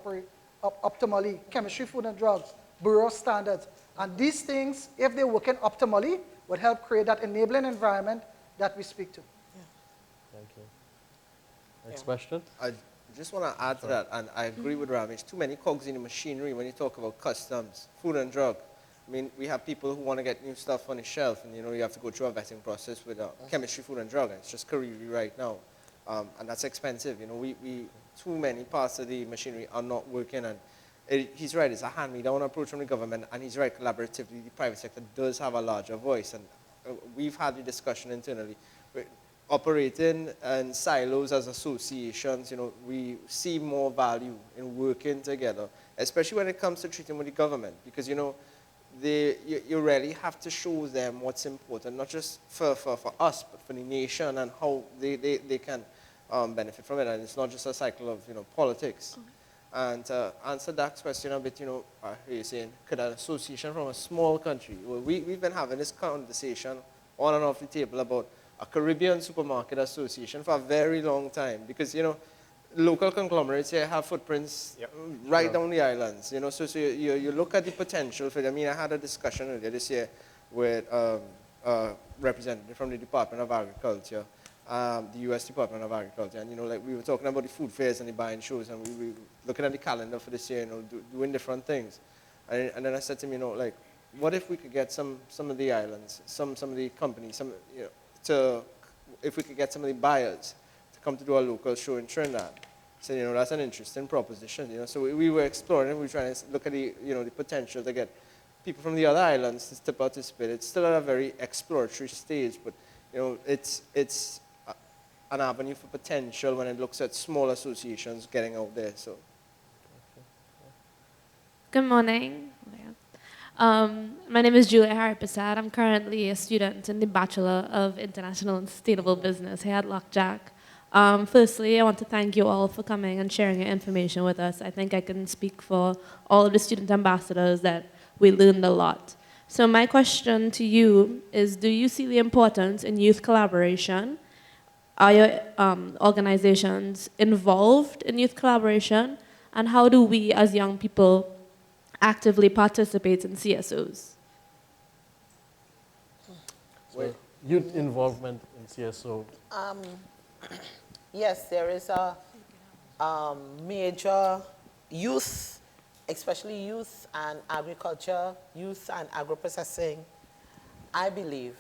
optimally, chemistry, food and drugs, bureau standards. And these things, if they're working optimally, would help create that enabling environment that we speak to. Yeah. Thank you. Next question. I just want to add to that, and I agree with Ramesh. Too many cogs in the machinery when you talk about customs, food and drug. I mean, we have people who want to get new stuff on the shelf, and you have to go through a vetting process with chemistry, food and drug, and it's just Cariri right now, and that's expensive. Too many parts of the machinery are not working, and he's right. It's a hand-me-down approach from the government, and he's right. Collaboratively, the private sector does have a larger voice, and we've had the discussion internally. Operating in silos as associations, we see more value in working together, especially when it comes to treating with the government, because you really have to show them what's important, not just for us, but for the nation and how they can benefit from it. And it's not just a cycle of politics. And to answer Dak's question a bit, you're saying, could an association from a small country, well, we've been having this conversation on and off the table about a Caribbean supermarket association for a very long time, because local conglomerates here have footprints right down the islands. So you look at the potential for it. I mean, I had a discussion earlier this year with a representative from the Department of Agriculture, the U.S. Department of Agriculture, and we were talking about the food fairs and the buying shows, and we were looking at the calendar for this year, doing different things, and then I said to him, what if we could get some of the islands, some of the companies, if we could get some of the buyers to come to do a local show in Trinidad. So, that's an interesting proposition, So we were exploring it. We were trying to look at the potential to get people from the other islands to participate. It's still at a very exploratory stage, but, it's an avenue for potential when it looks at small associations getting out there, so. Good morning. My name is Julia Haripasad. I'm currently a student in the Bachelor of International and Sustainable Business here at Lockjack. Firstly, I want to thank you all for coming and sharing your information with us. I think I can speak for all of the student ambassadors that we learned a lot. So my question to you is, do you see the importance in youth collaboration? Are your organizations involved in youth collaboration? And how do we as young people actively participate in CSOs? youth involvement in CSO? Yes, there is a major youth, especially youth and agriculture, youth and agro-processing. I believe,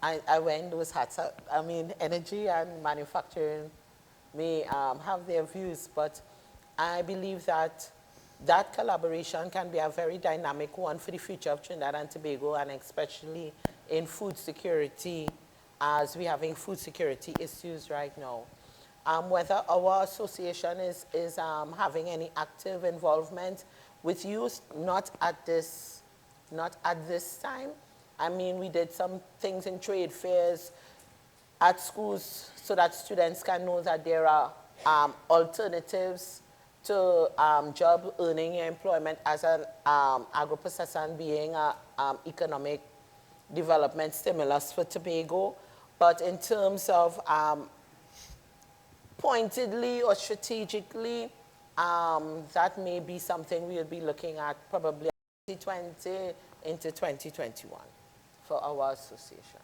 I wear those hats. I mean, energy and manufacturing may have their views, but I believe that that collaboration can be a very dynamic one for the future of Trinidad and Tobago, and especially in food security, as we're having food security issues right now. Whether our association is having any active involvement with youth, not at this time. I mean, we did some things in trade fairs at schools so that students can know that there are alternatives to job earning employment as an agro-processor and being an economic development stimulus for Tobago. But in terms of pointedly or strategically, that may be something we'll be looking at probably 2020 into 2021 for our association.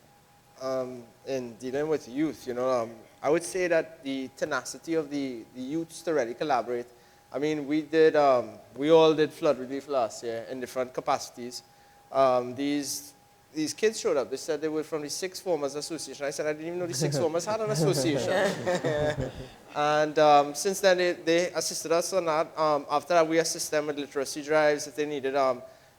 In dealing with youth, I would say that the tenacity of the youths to really collaborate. I mean, we all did flood relief last year in different capacities. These kids showed up. They said they were from the Sixth Formers Association. I said I didn't even know the Sixth Formers had an association. And since then, they assisted us on that. After that, we assist them with literacy drives if they needed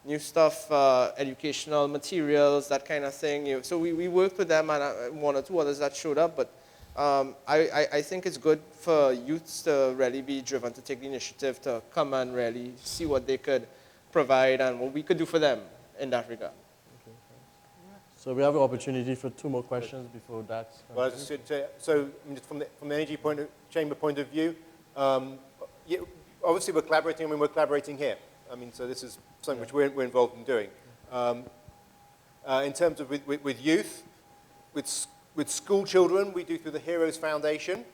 new stuff, educational materials, that kind of thing. So we worked with them and one or two others that showed up. But I think it's good for youths to really be driven to take the initiative to come and really see what they could provide and what we could do for them in that regard. So we have an opportunity for 2 more questions before that. Well, I just should say, so from the energy chamber point of view, yeah, obviously we're collaborating. I mean, we're collaborating here. I mean, so this is something which we're involved in doing. In terms of with youth, with school children, we do through the Heroes Foundation.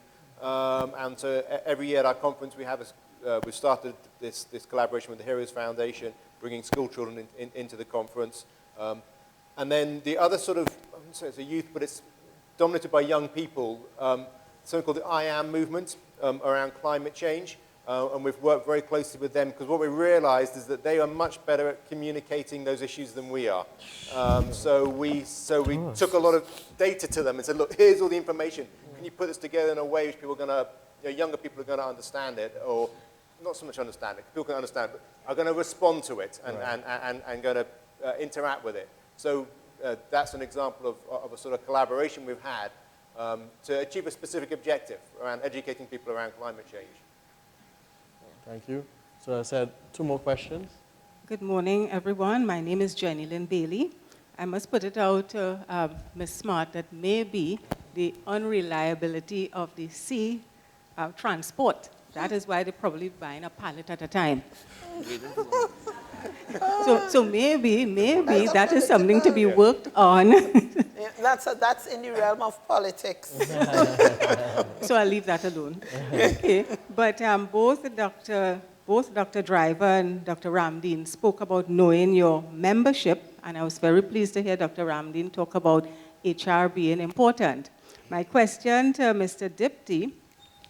And so every year at our conference, we've started this collaboration with the Heroes Foundation, bringing school children into the conference. And then the other sort of, I wouldn't say it's a youth, but it's dominated by young people, something called the I Am movement around climate change. And we've worked very closely with them because what we realized is that they are much better at communicating those issues than we are. So we took a lot of data to them and said, look, here's all the information. Can you put this together in a way which people are going to, younger people are going to understand it, or not so much understand it, people can understand it, but are going to respond to it and going to interact with it. So that's an example of a sort of collaboration we've had to achieve a specific objective around educating people around climate change. Thank you. So I said 2 more questions. Good morning, everyone. My name is Jenny Lynn Bailey. I must put it out to Ms. Smart that maybe the unreliability of the sea transport, that is why they're probably buying a pallet at a time. So maybe that is something to be worked on. That's in the realm of politics. So I'll leave that alone. Okay. But both Dr. Driver and Dr. Ramdeen spoke about knowing your membership, and I was very pleased to hear Dr. Ramdeen talk about HR being important. My question to Mr. Dipti,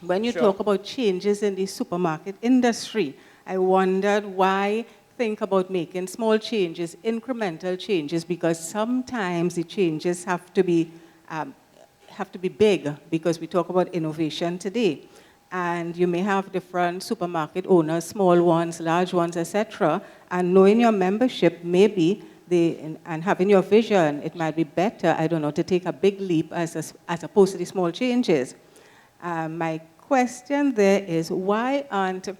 when you talk about changes in the supermarket industry, I wondered why think about making small changes, incremental changes, because sometimes the changes have to be big, because we talk about innovation today. And you may have different supermarket owners, small ones, large ones, etc. And knowing your membership, maybe and having your vision, it might be better, I don't know, to take a big leap as opposed to the small changes. My question there is, why aren't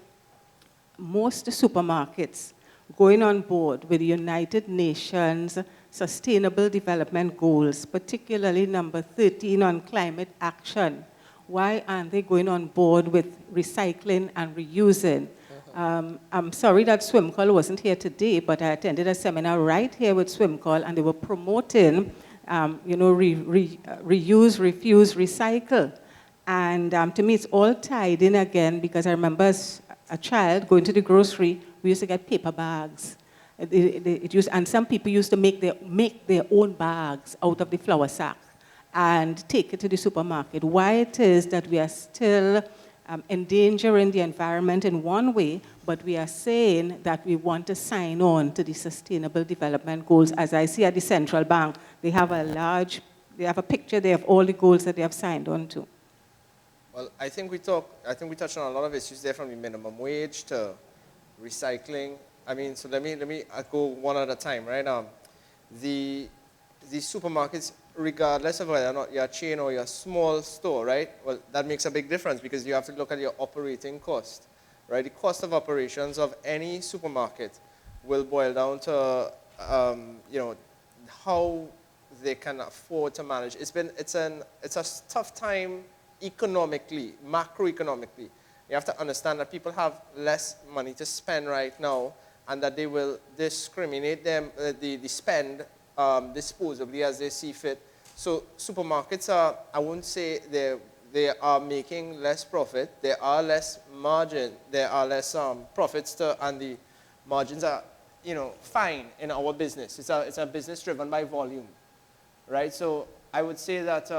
most supermarkets going on board with the United Nations Sustainable Development Goals, particularly number 13 on climate action? Why aren't they going on board with recycling and reusing? I'm sorry that SwimCall wasn't here today, but I attended a seminar right here with SwimCall, and they were promoting, reuse, refuse, recycle. And to me, it's all tied in again, because I remember as a child going to the grocery, we used to get paper bags. And some people used to make their own bags out of the flour sack and take it to the supermarket. Why it is that we are still endangering the environment in one way, but we are saying that we want to sign on to the Sustainable Development Goals. As I see at the Central Bank, they have a picture there of all the goals that they have signed on to. Well, I think we touched on a lot of issues there, from the minimum wage to recycling. I mean, so let me go one at a time, right? The supermarkets, regardless of whether or not you're a chain or you're a small store, right? Well, that makes a big difference because you have to look at your operating cost, right? The cost of operations of any supermarket will boil down to, how they can afford to manage. It's a tough time economically, macroeconomically. You have to understand that people have less money to spend right now, and that they will discriminate the spend disposably as they see fit. So supermarkets are, I wouldn't say they are making less profit. There are less margin. There are less profits and the margins are, fine in our business. It's a business driven by volume, right? So I would say that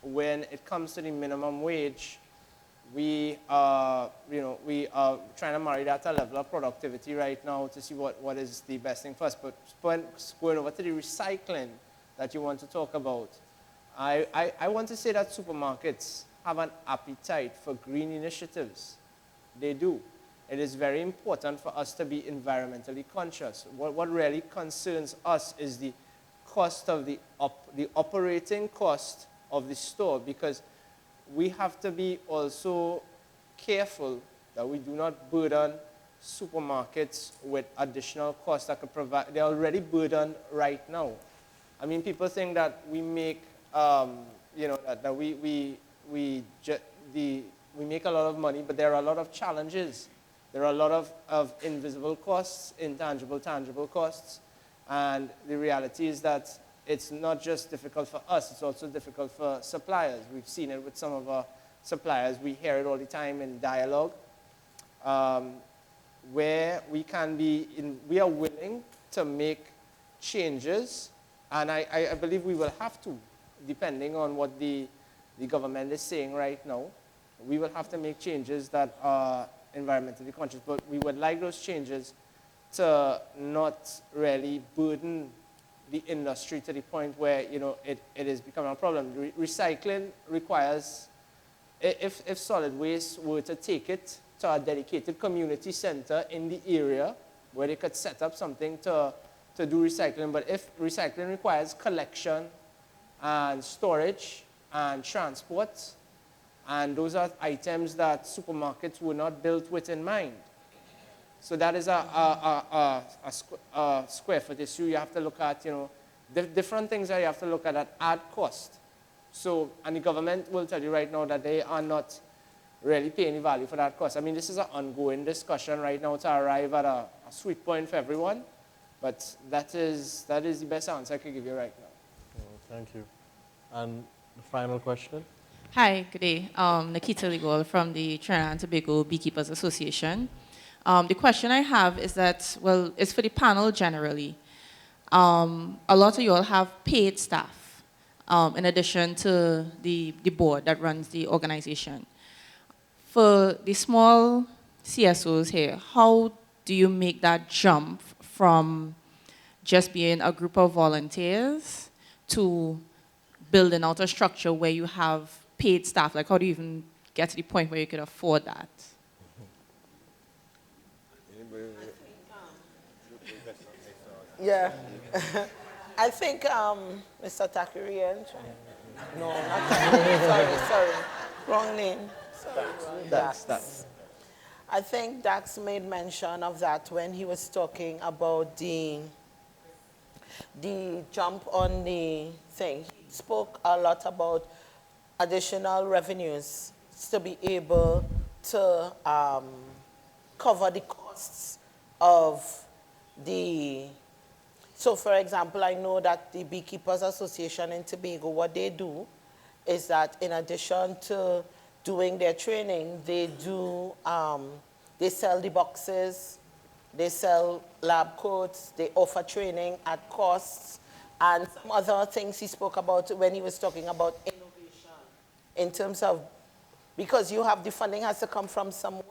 when it comes to the minimum wage, we are trying to marry that to a level of productivity right now to see what is the best thing for us. But going over to the recycling that you want to talk about, I want to say that supermarkets have an appetite for green initiatives. They do. It is very important for us to be environmentally conscious. What really concerns us is the cost of the operating cost of the store, because we have to be also careful that we do not burden supermarkets with additional costs that could provide. They're already burdened right now. I mean, people think that we make, that we make a lot of money, but there are a lot of challenges. There are a lot of invisible costs, intangible, tangible costs, and the reality is that it's not just difficult for us, it's also difficult for suppliers. We've seen it with some of our suppliers. We hear it all the time in dialogue, where we are willing to make changes, and I believe we will have to, depending on what the government is saying right now. We will have to make changes that are environmentally conscious, but we would like those changes to not really burden the industry to the point where it is becoming a problem. Recycling requires, if solid waste were to take it to a dedicated community center in the area where they could set up something to do recycling, but if recycling requires collection and storage and transport, and those are items that supermarkets were not built with in mind. So that is a square foot issue. You have to look at, different things that you have to look at that add cost. So, and the government will tell you right now that they are not really paying the value for that cost. I mean, this is an ongoing discussion right now to arrive at a sweet point for everyone, but that is the best answer I can give you right now. Thank you. And the final question? Hi, good day. Nikita Ligol from the Trinidad and Tobago Beekeepers Association. The question I have is that, well, it's for the panel generally. A lot of you all have paid staff, in addition to the board that runs the organization. For the small CSOs here, how do you make that jump from just being a group of volunteers to building out a structure where you have paid staff? Like, how do you even get to the point where you could afford that? Yeah. I think Mr. Takirian. No, not Takirian. Sorry. Wrong name. Sorry. Dax. I think Dax made mention of that when he was talking about the jump on the thing. He spoke a lot about additional revenues to be able to cover the costs of the. So, for example, I know that the Beekeepers Association in Tobago, what they do is that in addition to doing their training, they do, they sell the boxes, They sell lab coats. They offer training at costs. And some other things he spoke about when he was talking about innovation in terms of, because you have the funding has to come from somewhere.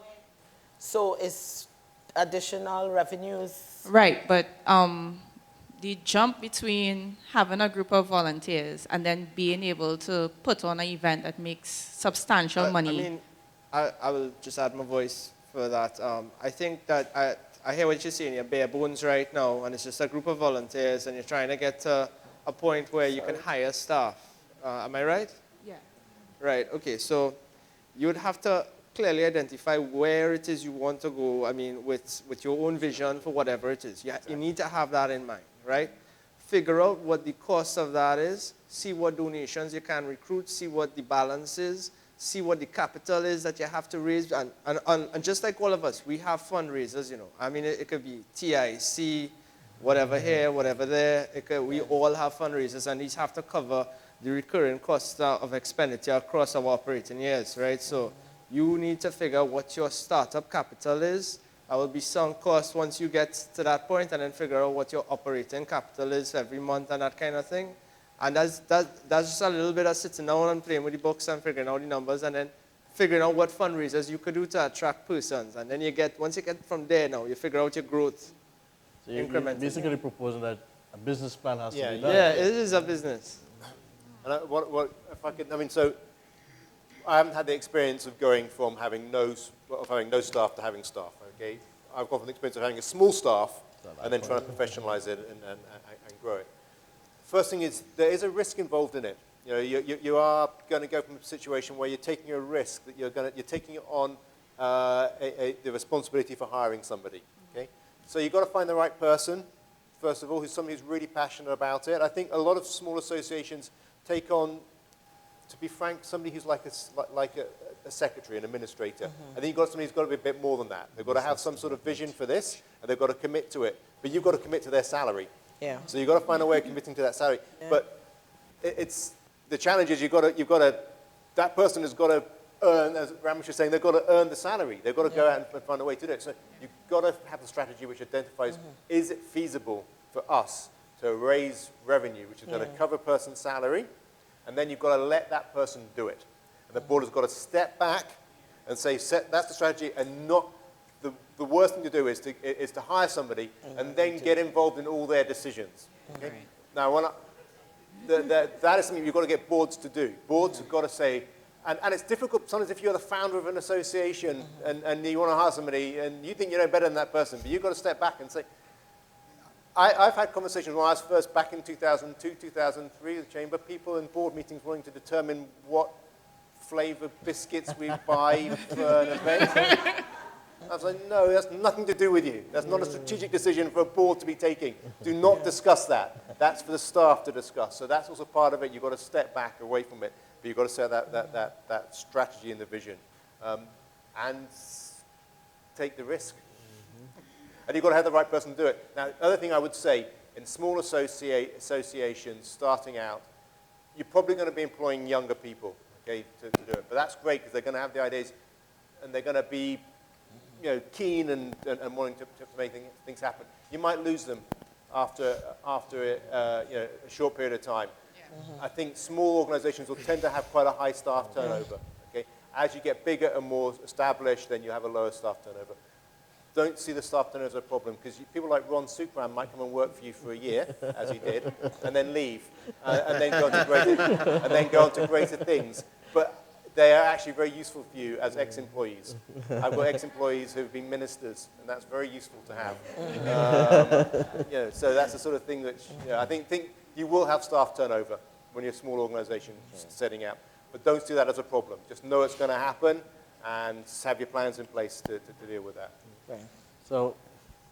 So it's additional revenues. Right, but the jump between having a group of volunteers and then being able to put on an event that makes substantial money. I mean, I will just add my voice for that. I think that I hear what you're saying, you're bare bones right now, and it's just a group of volunteers, and you're trying to get to a point where you can hire staff. Am I right? Yeah. Right, okay, so you would have to clearly identify where it is you want to go, I mean, with your own vision for whatever it is. You need to have that in mind, right? Figure out what the cost of that is, see what donations you can recruit, see what the balance is, see what the capital is that you have to raise. And just like all of us, we have fundraisers, you know. I mean, it could be TIC, whatever here, whatever there. We all have fundraisers, and these have to cover the recurring costs of expenditure across our operating years, right? So you need to figure out what your startup capital is. There will be some cost once you get to that point, and then figure out what your operating capital is every month and that kind of thing. And that's just a little bit of sitting down and playing with the books and figuring out the numbers, and then figuring out what fundraisers you could do to attract persons. And then once you get from there now, you figure out your growth. So you're basically proposing that a business plan has to be done. Yeah, it is a business. And so I haven't had the experience of going from having no staff to having staff, okay? I've got the experience of having a small staff and then trying to professionalize it and grow it. First thing is, there is a risk involved in it. You know, you are going to go from a situation where you're taking a risk, that you're taking on the responsibility for hiring somebody, okay? So you've got to find the right person, first of all, who's somebody who's really passionate about it. I think a lot of small associations take on, to be frank, somebody who's like a secretary, an administrator. I think you've got somebody who's got to be a bit more than that. They've got to have some sort of vision for this, and they've got to commit to it. But you've got to commit to their salary. Yeah. So you've got to find a way of committing to that salary. Yeah. But the challenge is that person has got to earn, as Ramesh was saying, they've got to earn the salary. They've got to go out and find a way to do it. So you've got to have a strategy which identifies, is it feasible for us to raise revenue, which is going to cover a person's salary, and then you've got to let that person do it. And the board has got to step back and say, that's the strategy, and not the worst thing to do is to hire somebody and then get involved in all their decisions. Okay? Right. Now, that is something you've got to get boards to do. Boards have got to say, and it's difficult sometimes if you're the founder of an association and you want to hire somebody and you think you know better than that person, but you've got to step back and say, I've had conversations when I was first back in 2002, 2003 with the Chamber, people in board meetings wanting to determine what flavor biscuits we buy for an event. I was like, no, that's nothing to do with you. That's not a strategic decision for a board to be taking. Do not discuss that. That's for the staff to discuss. So that's also part of it. You've got to step back away from it, but you've got to set that strategy and the vision. And take the risk. And you've got to have the right person to do it. Now, the other thing I would say, in small associations starting out, you're probably going to be employing younger people, okay, to do it. But that's great because they're going to have the ideas and they're going to be keen and wanting to make things happen. You might lose them after a short period of time. Yeah. I think small organizations will tend to have quite a high staff turnover. Okay? As you get bigger and more established, then you have a lower staff turnover. Don't see the staff turnover as a problem, because people like Ron Supram might come and work for you for a year, as he did, and then leave, and then go on to greater things. But they are actually very useful for you as ex-employees. I've got ex-employees who've been ministers, and that's very useful to have. So that's the sort of thing that I think you will have staff turnover when you're a small organization setting out. But don't see that as a problem. Just know it's going to happen, and have your plans in place to deal with that. Okay. So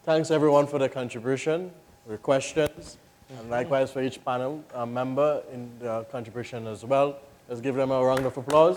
thanks everyone for their contribution, your questions, and likewise for each panel member in their contribution as well. Let's give them a round of applause.